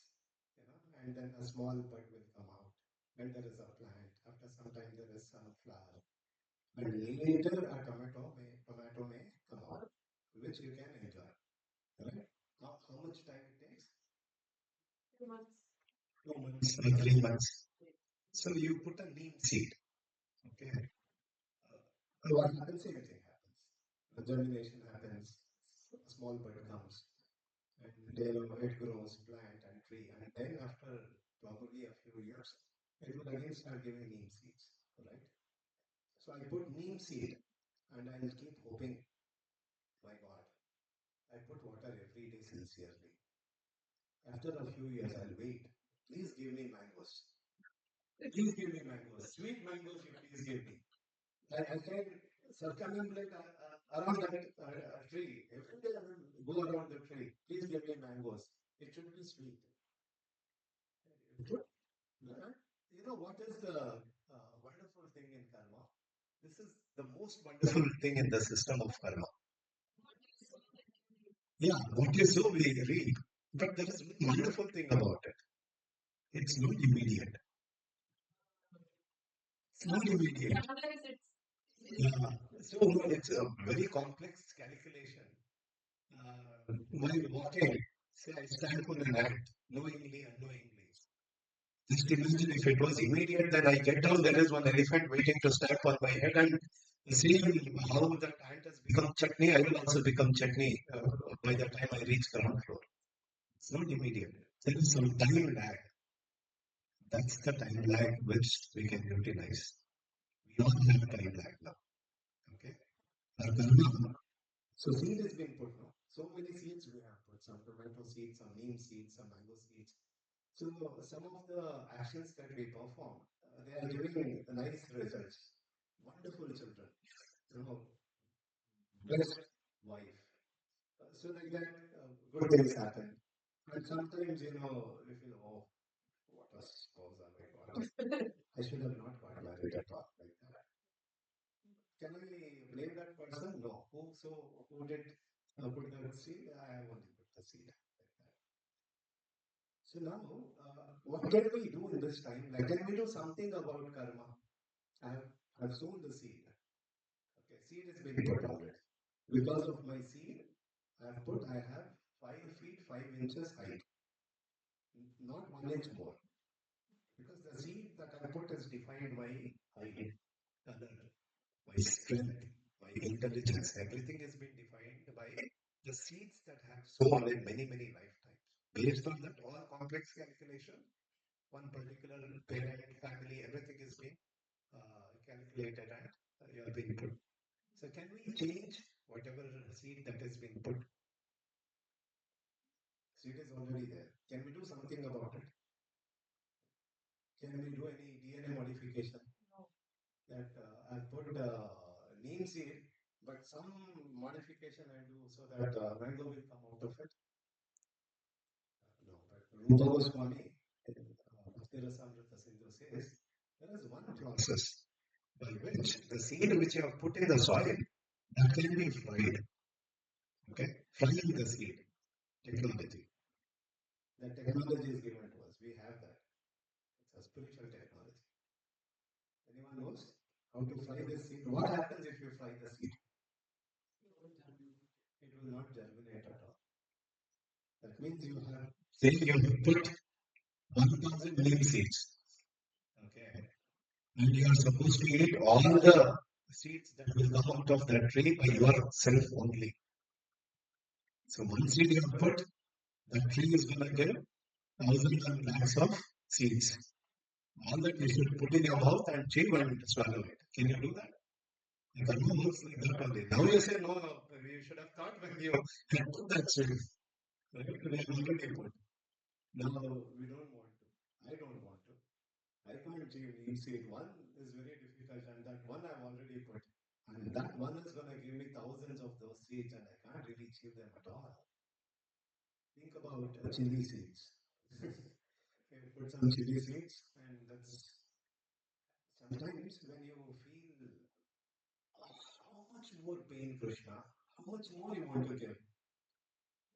And then a small bud will come out. And there is a plant. After some time, there is some flower. And later, a tomato may come out, which you can enjoy. Right? How much time it takes? 2 months. 2 months or 3 months. So you put a neem seed. Okay. What happens? Same thing happens. The germination happens. A small bud comes, and it grows, plant and tree, and then after probably a few years, it will again start giving neem seeds. Right. So I put neem seed, and I'll keep hoping. My God, I put water every day sincerely. After a few years, I'll wait. Please give me mangoes. Please give me mangoes. Sweet mangoes, you please give me. I can circumambulate around that tree. Every day I will go around the tree. Please give me mangoes. It should be sweet. You know what is the wonderful thing in karma? This is the most wonderful thing in the system of karma. Yeah, what you sow, we reap. But there is one wonderful thing about it. It's not immediate. It's not immediate. Yeah. So it's a very complex calculation. While walking, say I stand for an act, knowingly, unknowingly. Just imagine if it was immediate, then I get down, there is one elephant waiting to step on my head, and seeing how that ant has become chutney, I will also become chutney by the time I reach ground floor. It's not immediate. There is some time lag. That's the time lag which we can utilize. We all have time lag now. Okay? Our karma. So seed has been put now. So many seeds we have put. Some tomato seeds, some neem seeds, some mango seeds. So some of the actions that we perform, they are giving nice results. Wonderful children. Blessed wife. So like that, good things happen. And sometimes, we feel, oh, what a spouse have I got? I should have not got married at all like that. Can I blame that person? No. Who did put that seed? I have only put the seed like that. So now, what can we do in this time? Like, can we do something about karma? I've sown the seed. Okay, seed has been put already. Because of my seed, I have 5 feet 5 inches height, not 1 inch more. Because the seed that I put is defined by height, color, my strength, my intelligence. Everything has been defined by the seeds that have sown in many, many lifetimes. Based on that, all complex calculation, one particular parent, family, everything is being calculated and you have been put. So can we change whatever seed that has been put? Seed is already there. Can we do something about it? Can we do any DNA modification? No. That I've put neem seed, but some modification I do so that mango will come out of it. No, but Rupa Goswami in Bhakti Rasamrita Sindhu says there is one process by which the seed which you have put in the soil that can be fried. Okay, frying the seed technology. That technology is given to us. We have that. It's a spiritual technology. Anyone knows how to fry the seed? What happens if you fry the seed? It will not germinate at all. That means you have, say you have put 1000 neem seeds. Okay. And you are supposed to eat all the seeds that will come out of that tree by yourself only. So one seed you have put, that tree is going to give thousands and lakhs of seeds. All that you should put in your mouth and chew and swallow it. Can you do that? The karma works like that only. Now you say, no, no, you should have thought when you had put that seed. Right? We have already put. Now we don't want to. I don't want to. I can't chew neem seed. One is very difficult, and that one I've already put. And that one is going to give me thousands of those seeds, and I can't really chew them at all. Think about chili seeds. You put some chili seeds, and that's sometimes when you feel how much more pain, Krishna, how much more you want to give.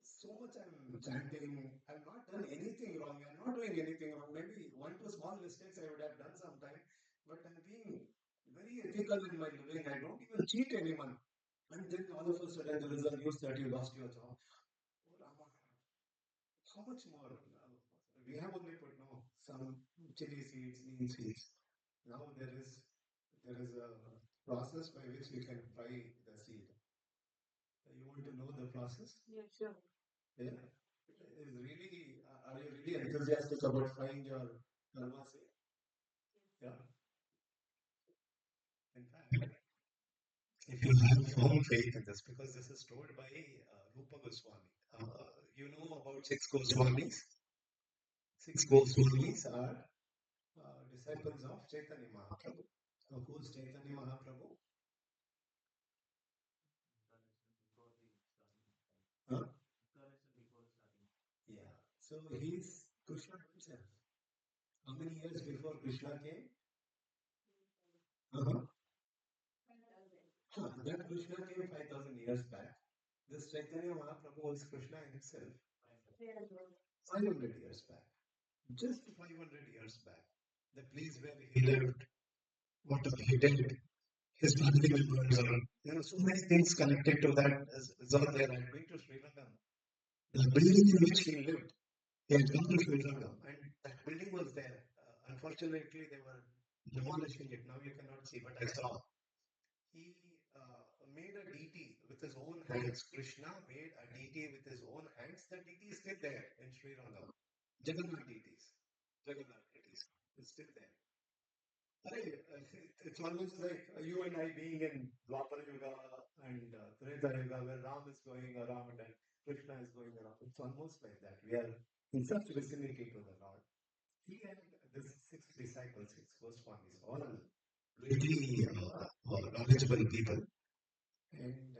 So much I'm chanting. I've not done anything wrong. I'm not doing anything wrong. Maybe one, two small mistakes I would have done sometime, but I'm being very ethical in my living. I don't even cheat anyone. And then all of a sudden there is a news that you lost your job. Oh, Rama, how much more? We have only put no some chili seeds, neem seeds. Now there is a process by which you can fry the seed. You want to know the process? Yeah, sure. Yeah. Is really, are you really enthusiastic about frying your karma seed? Yeah. In fact, if you have firm faith in this, because this is told by Rupa Goswami. You know about six Goswamis? Six Goswamis are disciples of Chaitanya Mahaprabhu. Who is Chaitanya Mahaprabhu? Huh? Yeah. So he is Krishna himself. How many years before Krishna came? Uh-huh. That Krishna came 5000 years back. This Chaitanya Mahaprabhu was Krishna himself. 500 years back. Just 500 years back. The place where he lived, what he did, his family members, or so many things connected to that is all there. I've been to Sri Lanka. The building in which he lived, he had come to Sri Lanka, and that building was there. Unfortunately, they were demolishing it. Now you cannot see, but I saw. He made a deity with his own hands. Krishna made a deity with his own hands. The deity is still there in Sri Lanka. Jagannath deities. Jagannath deities. It's still there. It's almost like you and I being in Dwapara Yuga and Treta Yuga, where Ram is going around and Krishna is going around. It's almost like that. We are in such vicinity to the Lord. He had this six disciples, six Goswamis, all really knowledgeable people. And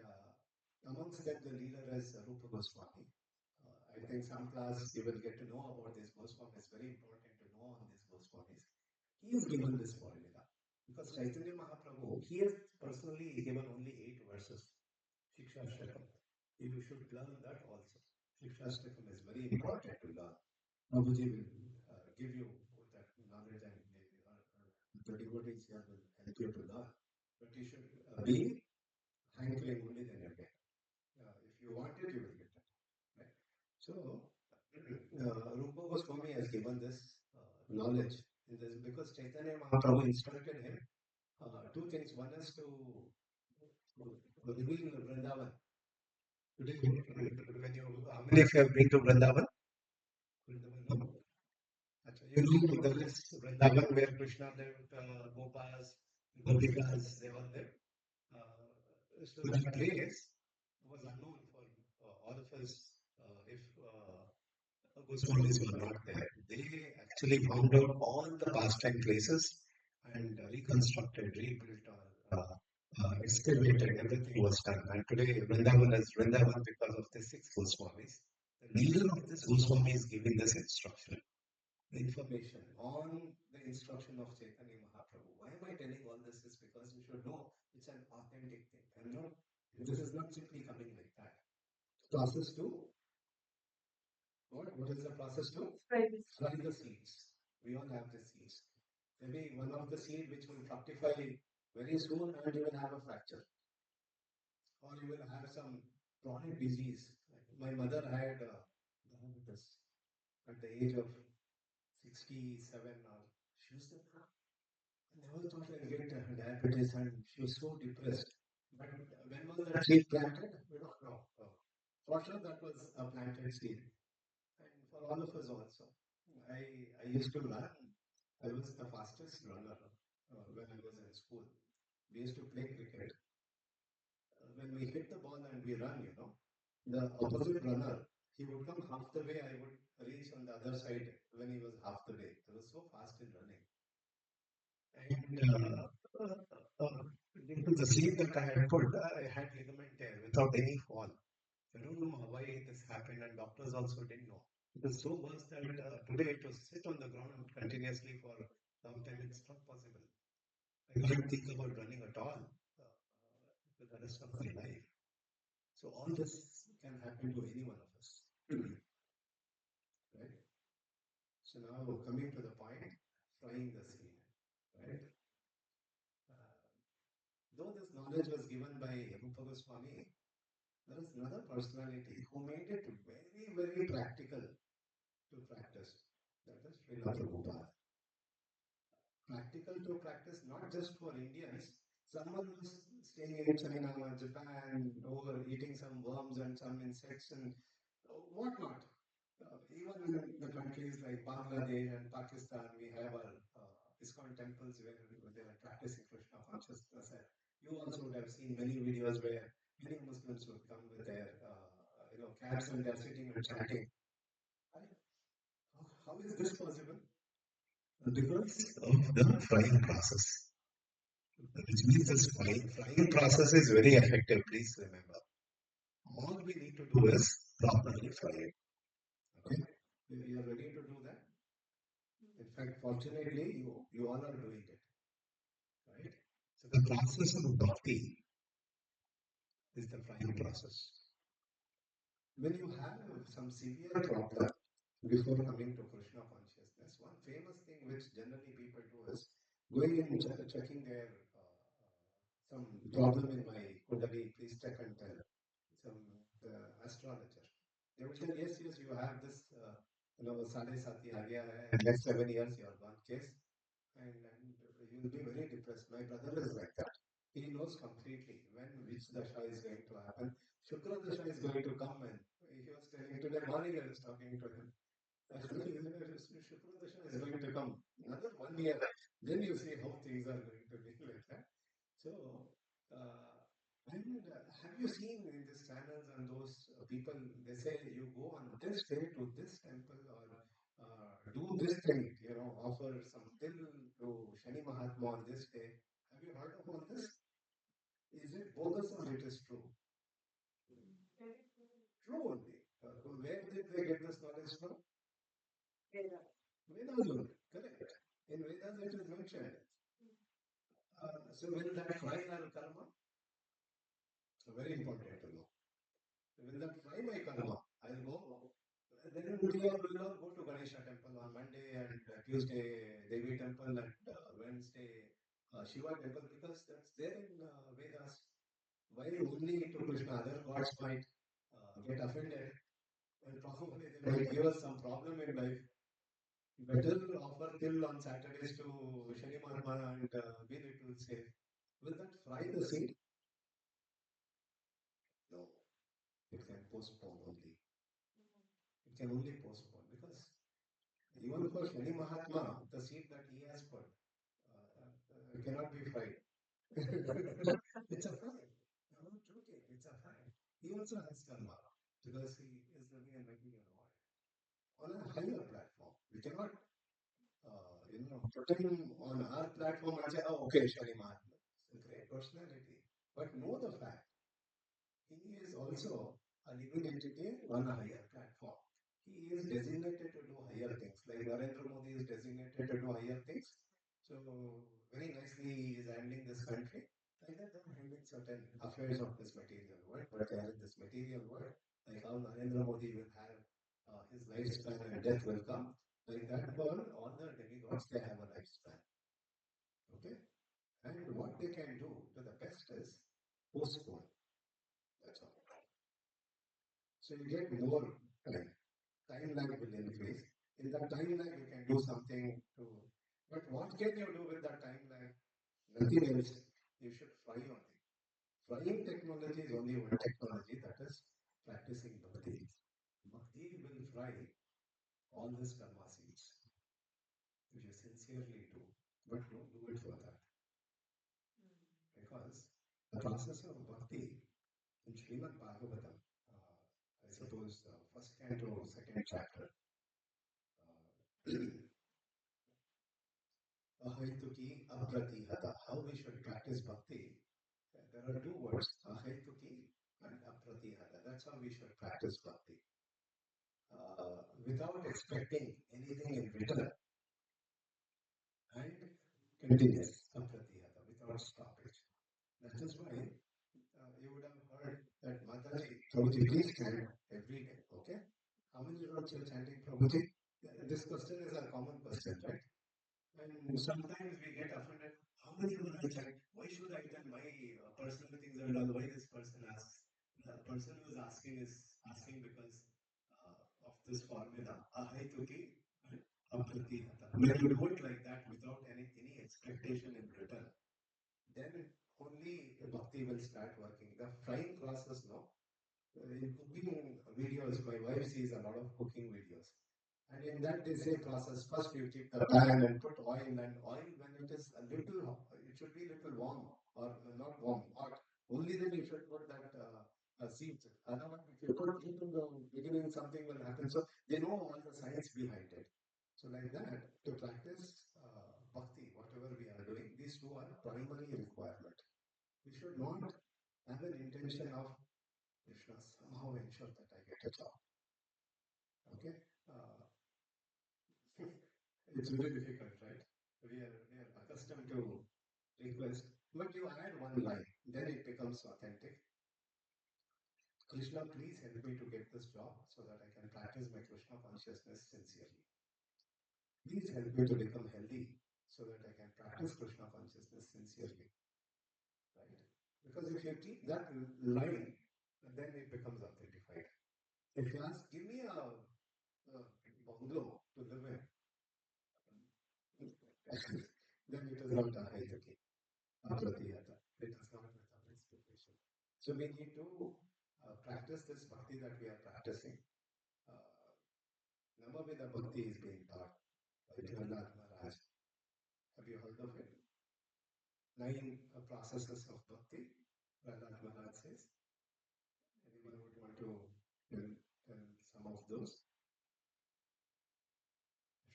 amongst them, the leader is Rupa Goswami. I think some class you will get to know about this Goswami. It's very important to know on these Goswamis. He has given this formula because Chaitanya Mahaprabhu, he has personally given only 8 verses. Shikshashtakam. You should learn that also. Shikshashtakam is very important to learn. Prabhuji will give you that knowledge and the devotees here will help you to learn. But you should be hankering only then you get. If you want it, you will get it. Right? So, Rupa Goswami has given this knowledge Because Chaitanya Mahaprabhu instructed him two things. One is to reveal Vrindavan. Today, when you, how many of you have been to Vrindavan? Vrindavan, no? You know, there is Vrindavan where Krishna lived, Gopas, Gopikas, they all lived. So that place was unknown for all of us if Goswamis were not there. They actually found out all the pastime places and reconstructed, rebuilt, or excavated. Everything was done. And today, Vrindavan is Vrindavan because of the six Goswamis. The leader of this Goswami is giving this instruction, information on the instruction of Chaitanya Mahaprabhu. Why am I telling all this? Is because you should know it's an authentic thing. I'm not. This is not simply coming like that. Process to what? What is the process to? Fry the seeds. We all have the seeds. Maybe one of the seed which will fructify very soon and you will have a fracture. Or you will have some chronic disease. My mother had diabetes at the age of 67 or she was I never thought I'd get diabetes and she was so depressed. But when was that seed planted? We don't know. For sure that was a planted seed. And for all of us also. I used to run. I was the fastest runner when I was in school. We used to play cricket. When we hit the ball and we run, the opposite runner, he would come half the way, I would reach on the other side when he was half the way. I was so fast in running. And due to the sleep that I had put, I had ligament tear without any fall. I don't know why this happened, and doctors also didn't know. It was so worse that today to sit on the ground continuously for a long time, it's not possible. I can't think about running at all for the rest of my life. So all this can happen to any one of us. Right? So now coming to the point, frying the seed. Right? Though this knowledge was given by Rupa Goswami, there is another personality who made it very, very practical to practice. That is Srila Prabhupada. Practical to practice not just for Indians. Someone was staying in China or Japan or eating some worms and some insects and whatnot. Even in the countries like Bangladesh and Pakistan, we have our ISKCON temples where they are practicing Krishna consciousness. You also would have seen many videos where many Muslims would come with their caps and they're sitting and chanting. How is this possible? Because of the frying process. Which means this frying process is very effective, please remember. All we need to do is properly fry it. Okay? You are ready to do that? In fact, fortunately, you all are doing it. Right? So the process of bhakti is the frying process. When you have some severe problem before coming to Krishna consciousness, one famous thing which generally people do is going and checking their some problem in my kundali, please check and tell. Some the astrologer. They will tell, yes, yes, you have this, Sade Sati aa gaya hai, next 7 years you are one case, and you will be very depressed. My brother is like that. He knows completely when which dasha is going to happen. Shukra dasha is going to come, and he was telling today morning I was talking to him. Shukra dasha is going to come. Another 1 year, then you see how things are going to be like that. So, and have you seen in these channels and those people, they say you go on this day to this temple or do this thing, offer some till to Shani Mahatma on this day. Have you heard of all this? Is it bogus or it is true? True only. Where did they get this knowledge from? Vedas only. Correct. In Vedas it is mentioned. So will that fry our karma? Very important to know. Will that fry my karma? I'll go. Then we all go to Ganesha temple on Monday and Tuesday Devi temple and Wednesday Shiva temple because that's there in Vedas. Why only to Krishna? Other gods might get offended and probably they might give us some problem in life. Better offer till on Saturdays to Shani Mahatma and be little safe. Will that fry the seed? No. It can postpone only. It can only postpone because even for Shani Mahatma, the seed that he has put cannot be fried. It's a fact. I'm not joking. It's a fact. He also has karma because he is living in material world on a higher platform. We cannot, put him on our platform and say, "Oh, okay, Shani Mahatma, it's a great personality," but know the fact he is also a living entity on a higher platform. He is designated to do higher things, like Narendra Modi is designated to do higher things. So very nicely he is handling this country. Like that, they're handling certain affairs of this material world, but they are in this material world. Like how Narendra Modi will have his lifespan and death will come. Like that, for all the demigods, they have a lifespan. Okay? And what they can do to the best is postpone. That's all. So you get more time. Time lag will increase. In that time lag, you can do something to. But what can you do with that time lag? Nothing else. You should fry on it. Frying technology is only one technology, that is practicing bhakti. Bhakti will fry all these karma seeds if you sincerely do. But don't do it for that. Because the process of bhakti in Srimad Bhagavatam, I suppose, first canto, second chapter, ahaituki apratihata, how we should practice bhakti. There are two words, ahaituki and apratihata. That's how we should practice bhakti. Without expecting anything in return and continuous, apratihata, without stoppage. That is why you would have heard that Mataji, Prabhuji, please chant every day, okay? How many rounds you're chanting, Prabhuji? This question is a common question, right? And sometimes we get offended. How many will I chant? Why should I tell my personal things are done? Why this person asks? The person who is asking because of this formula. Ahaituki and apratihata. When you do it like that without any expectation in return, then only bhakti will start working. The frying process, no? In cooking videos, my wife sees a lot of cooking videos. And in that they say process, first you keep the pan and put oil, and oil when it is a little, it should be a little warm or not warm, hot. Only then you should put that seeds. Otherwise, if you put heat in the beginning, something will happen. So they know all the science behind it. So like that, to practice bhakti, whatever we are doing, these two are primary requirement. We should not have an intention of Krishna somehow ensure that I get a job. Okay? It's very difficult, right? We are accustomed to request, but you add one line, then it becomes authentic. Krishna, please help me to get this job so that I can practice my Krishna consciousness sincerely. Please help me to become healthy so that I can practice Krishna consciousness sincerely. Right? Because if you keep that line, then it becomes authentified. If you ask, give me a bungalow to live in, then it is not a hierarchy. Apratihata. It is not without expectation. So we need to practice this bhakti that we are practicing. Namavida bhakti is being taught by Prahlad Maharaj. Have you heard of it? 9 processes of bhakti. Prahlad Maharaj says. Anyone would want to tell some of those?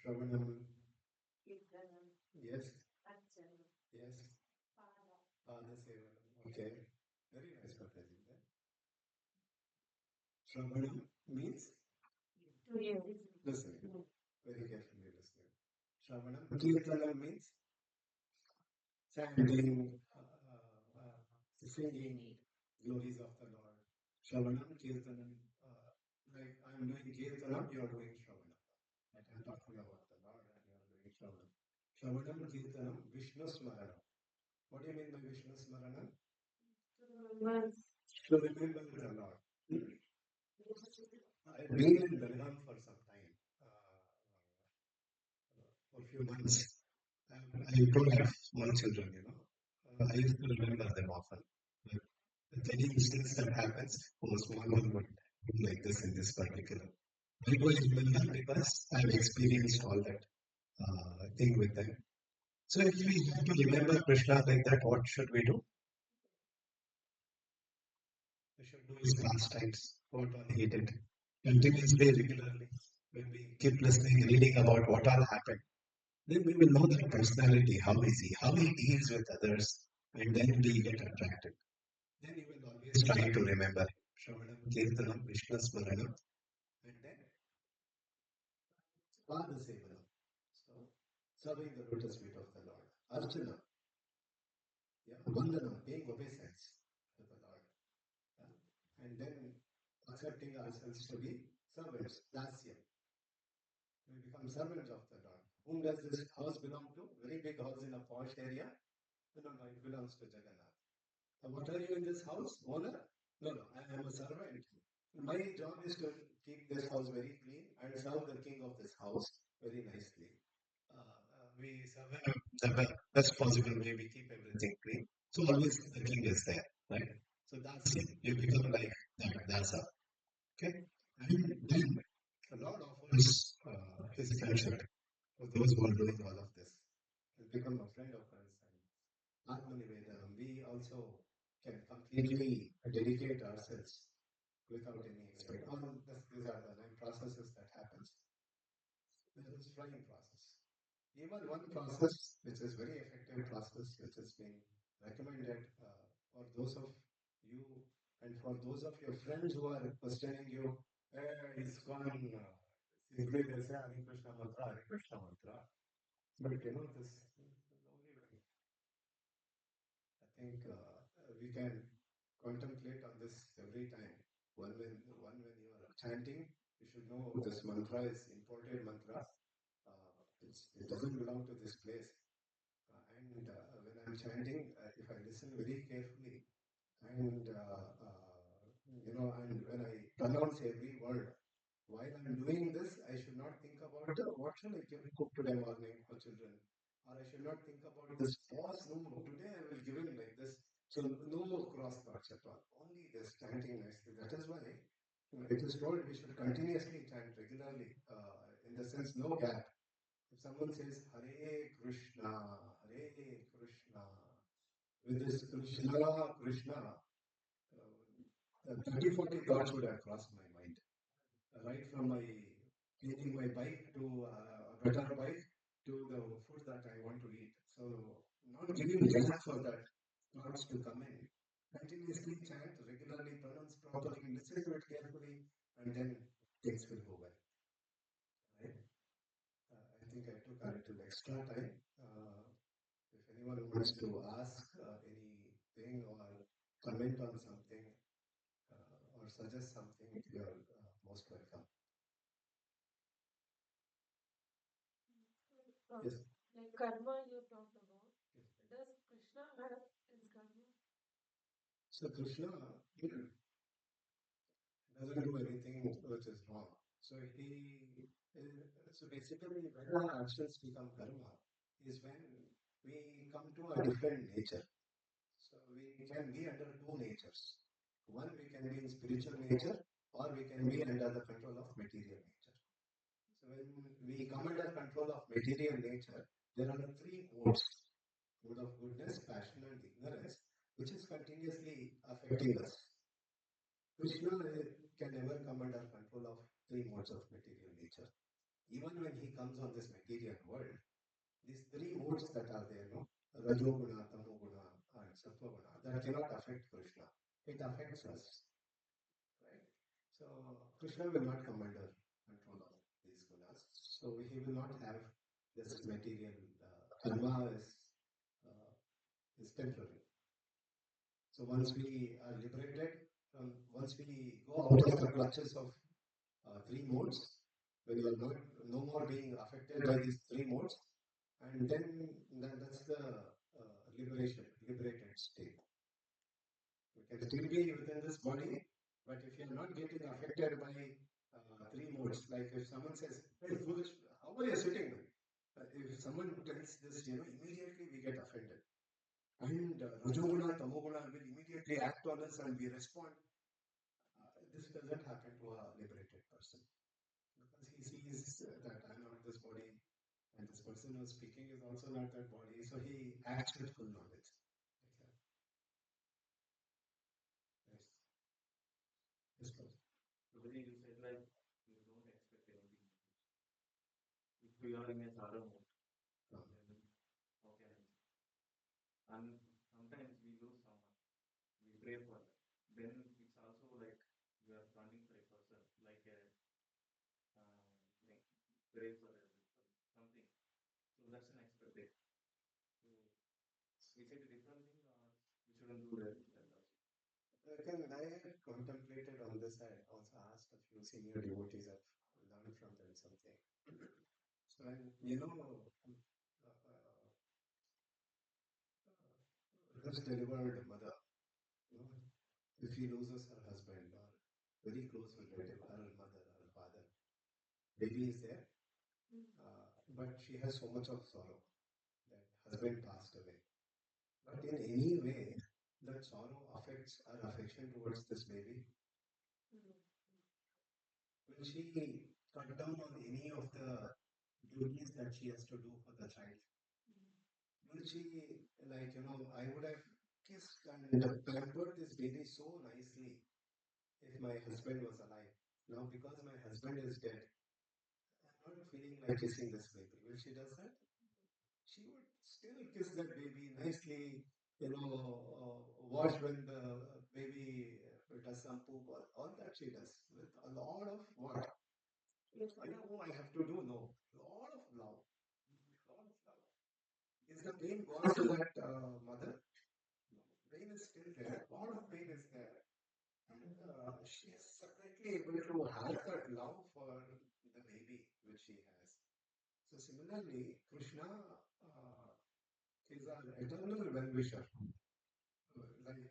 Shravanam. Yes. Yes. Padasevanam. Okay. Very nice, Mataji. Shravanam means listening. Very carefully listening. Shravanam. Kirtanam means chanting, singing glories of the Lord. Shravanam, Kirtanam. Like I'm doing Kirtanam, you are doing Shravanam. Like I'm talking about the Lord and you are doing Shravanam. Shravanam, Kirtanam, Vishnu Smaranam. What do you mean by Vishnu Smaranam? To remember the Lord. I've been in Belgaum for some time. few months, I told I have small children, I used to remember them often. With any instance that happens, a small one would do like this in this particular. Why do I remember? Because I've experienced all that thing with them. So if we have to remember Krishna like that, what should we do? We should do his pastimes, what all he did, continuously, regularly. When we keep listening, reading about what all happened, then we will know that personality, how is he, how he deals with others, and then we get attracted. Then you will always try to remember Shravanam, Kirtanam, Vishnu Smaranam, and then Pada Sevanam. So, serving the lotus feet of the Lord. Arjuna, yeah, Vandanam, paying obeisance to the Lord. Yeah. And then accepting ourselves to be servants, Dasya. We become servants of the Lord. Whom does this house belong to? Very big house in a posh area? No, it belongs to Jagannath. What are you in this house? Owner? No, I am a servant. My job is to keep this house very clean and serve the king of this house very nicely. We serve the best possible way, we keep everything clean. So always the king is there, right? So that's it. You become like that. That's all. Okay? And then the Lord offers his friendship for those who are doing all of this. He'll become a friend of ours. And Atmanivedanam, we also can completely dedicate ourselves without any expect. All these are the 9 processes that happens. There is flying process. Even one process, which is very effective process, which has been recommended for those of you and for those of your friends who are questioning you, it's gone. Simply they say Hare Krishna mantra, Hare Krishna mantra. But this is the only way. I think we can contemplate on this every time. When you are chanting, you should know this mantra is imported mantra. It doesn't belong to this place. And when I'm chanting, if I listen very carefully, and and when I pronounce every word, while I'm doing this, I should not think about what shall I cook today morning for children, or I should not think about this boss. No, today I will give him like this. So no cross thoughts at all. Only this chanting nicely. That is why it is told we should continuously chant regularly. In the sense, no gap. If someone says Hare Krishna, Hare Krishna, with this Krishna, Krishna, 30, 40 thoughts would have crossed my mind. Right from my cleaning my bike to a better bike to the food that I want to eat. So, not giving gap for that thoughts to come in. Continuously chant, regularly pronounce properly, listen to it carefully, and then things will go well. Right? I think I took a little extra time. If anyone wants to ask anything or comment on something or suggest something, you are most welcome. Yes. Like karma you talked about, does Krishna have his karma? So Krishna doesn't do anything which is wrong. So so basically when our actions become karma is when we come to a different nature. So we can be under 2 natures. One, we can be in spiritual nature, or we can be under the control of material nature. So when we come under control of material nature, there are 3 modes: mode of goodness, passion, and ignorance, which is continuously affecting us. Krishna can never come under control of 3 modes of material nature. Even when he comes on this material world, these 3 modes that are there, no, Rajoguna, Tamoguna, and Sattva-guna, that cannot affect Krishna. It affects us, right? So Krishna will not come under control of these gunas. So he will not have this material karma is temporary. So once we are liberated, once we go out of the clutches of 3 modes, when you are not no more being affected by these 3 modes, and then that's the liberated state. You can still be within this body, but if you are not getting affected by 3 modes, like if someone says, "Hey, foolish, how are you sitting?" If someone tells this, immediately we get offended. And Rajoguna, Tamoguna will immediately act on us and we respond. This doesn't happen to a liberated person because he sees that I'm not this body and this person who's speaking is also not that body. So he acts with full knowledge. Okay. Yes. Yes, sir. Prabhuji, you said like you don't expect anything. If we are in a sadhana mode, then how can I? And sometimes we lose someone, we pray for them. Then it's also like we are planning for a person, like a like pray for something. So that's an expectation. So is it a different thing or we shouldn't do that? Again, I had contemplated on this. I also asked a few senior devotees. I've learned from them something. So, just delivered mother, you know, if she loses her husband or very close relative, her mother, her father, baby is there, but she has so much of sorrow that husband passed away. But in any way, that sorrow affects her affection towards this baby. Will she cut down on any of the duties that she has to do for the child? Will she, like, I would have kissed and pampered this baby so nicely if my husband was alive. Now, because my husband is dead, I'm not feeling like kissing this baby. Will she does that? She would still kiss that baby nicely, watch when the baby does some poop, all that she does with a lot of what? I know I have to do, no. Lot of love. Lot of love. Is the pain gone to that mother? No. Pain is still there. Lot of pain is there. And she is separately able to have that love for the baby which she has. So similarly, Krishna is an eternal well-wisher. Like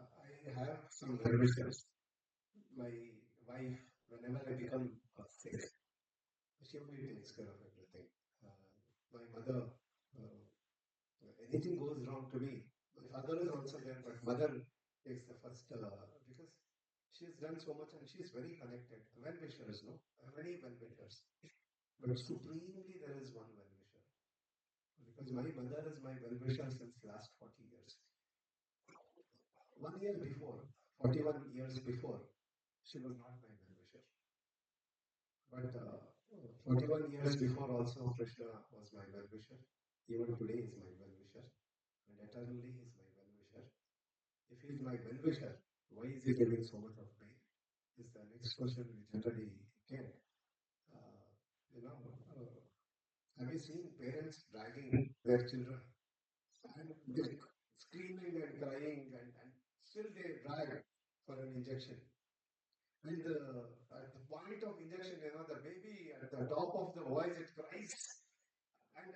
I have some well-wishers. My wife, whenever I become sick, she only takes care of everything. My mother, anything goes wrong to me. My father is also there, but mother takes the first because she's done so much and she's very connected. Well-wishers, no? Many well-wishers. But supremely, there is one well-wisher. Because my mother is my well-wisher since last 40 years. 1 year before, 41 years before, she was not my well-wisher. But 41 years before also, Krishna was my well-wisher. Even today is my well-wisher. And eternally he is my well-wisher. If he is my well-wisher, why is he giving so much of pain? Is the next question we generally get. Uh, you know, have you seen parents dragging their children and they screaming and crying and still they drag for an injection? And at the point of injection, the baby at the top of the voice, it cries and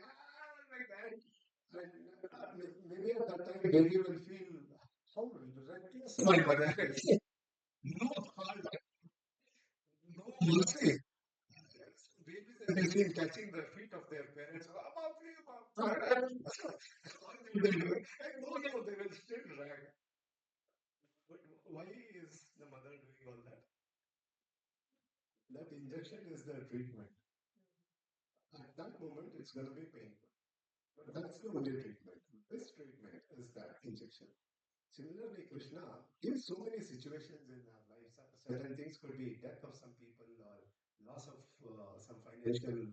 like that. And maybe at that time, baby will feel how reckless my mother is. No heart, no mercy. Babies have been seen catching the feet of their parents. Mama, please, mama. All they do, and no, they will still drag. But why is the mother doing all that? That injection is the treatment. At that moment, it's going to be painful. But that's the only treatment. This treatment is that injection. Similarly, Krishna gives so many situations in our lives. Certain things could be death of some people or loss of some financial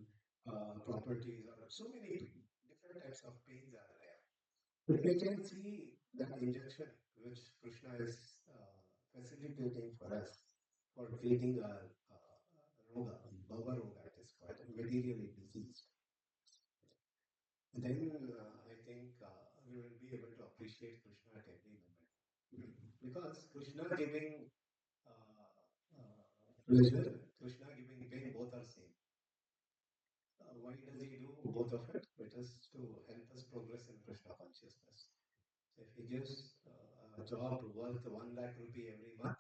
properties or so many different types of pains are there. But we can see that injection which Krishna is facilitating for us for treating our roga, bhava roga, it is called, materially diseased. Then I think we will be able to appreciate Krishna at every moment. Because Krishna giving pleasure, Krishna giving pain, both are same. Why does he do both of it? It is to help us progress in Krishna consciousness. So if he gives a job worth 1 lakh rupee every month,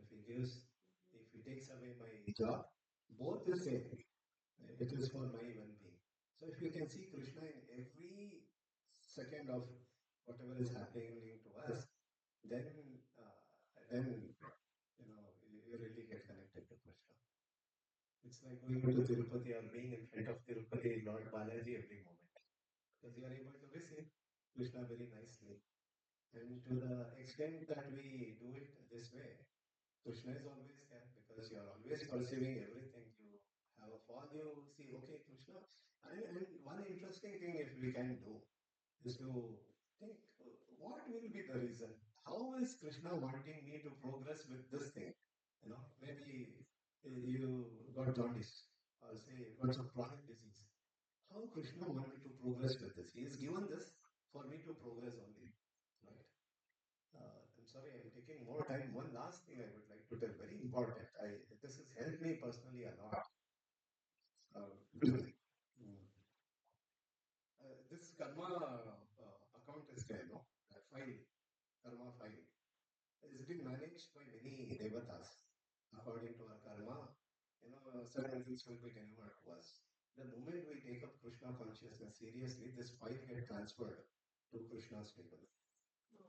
if he takes away my job, both is same. It is for my well-being. So if you can see Krishna in every second of whatever is happening to us, then you really get connected to Krishna. It's like going to Tirupati or being in front of Tirupati, Lord Balaji every moment, because you are able to visit Krishna very nicely. And to the extent that we do it this way, Krishna is always there because you are always perceiving everything. You have a fall, you see, okay, Krishna. And one interesting thing, if we can do, is to think what will be the reason? How is Krishna wanting me to progress with this thing? Maybe you got jaundice, or say you got some chronic disease. How Krishna want me to progress with this? He has given this for me to progress only, right? I'm sorry, I'm taking more time. One last thing I would like to tell, very important. This has helped me personally a lot. Mm, this karma account is there, no? That file, karma file, is being managed by many devatas. According to our karma, certain things will be delivered to us. The moment we take up Krishna consciousness seriously, this file gets transferred to Krishna's table. Yeah,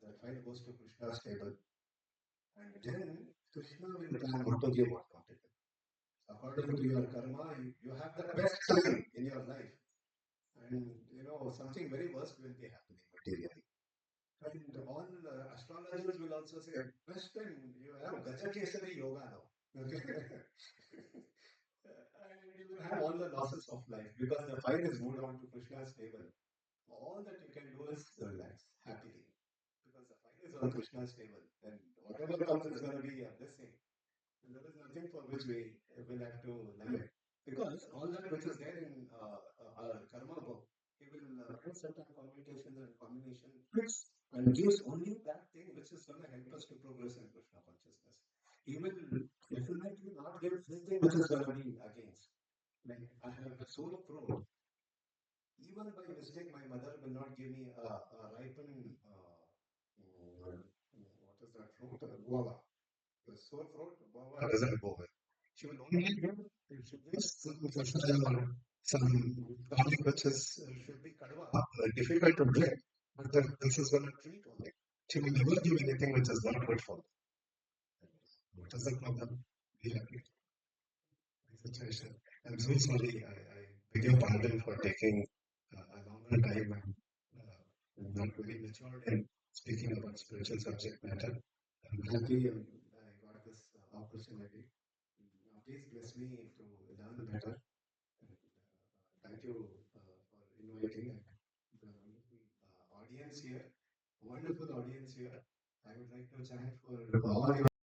that file goes to Krishna's table. And then Krishna will plan what to give, what not to give. According to your karma, you have the best time in your life. And something very worst will be happening materially. And all astrologers will also say, best time, you have Gajakesari yoga now. Okay? And you will have all the losses of life because the file is moved on to Krishna's table. All that you can do is relax happily because the file is on Krishna's table. And whatever comes is going to be a blessing. And there is nothing for which we will have to limit. Because all that which is there in our karma book, he will put certain combinations and combination tricks and gives only that thing which is going to help us to progress in Krishna consciousness. He will definitely not give anything which is going to be against. Like I have a sore throat. Even by mistake, my mother will not give me a ripened, what is that fruit? Guava. The sore throat, guava doesn't go well. She will only give, if she gives some kashayam or some tonic which should be kadwa, difficult to drink, but this is going to treat only. She will never give anything which is not good for me. What is the problem? We have it. Situation. I'm so sorry. I beg your pardon for taking a longer time and not very matured in speaking about spiritual subject matter. I'm happy I got this opportunity. Please bless me to learn better. And, thank you for inviting and the wonderful audience here. Wonderful audience here. I would like to chant for all your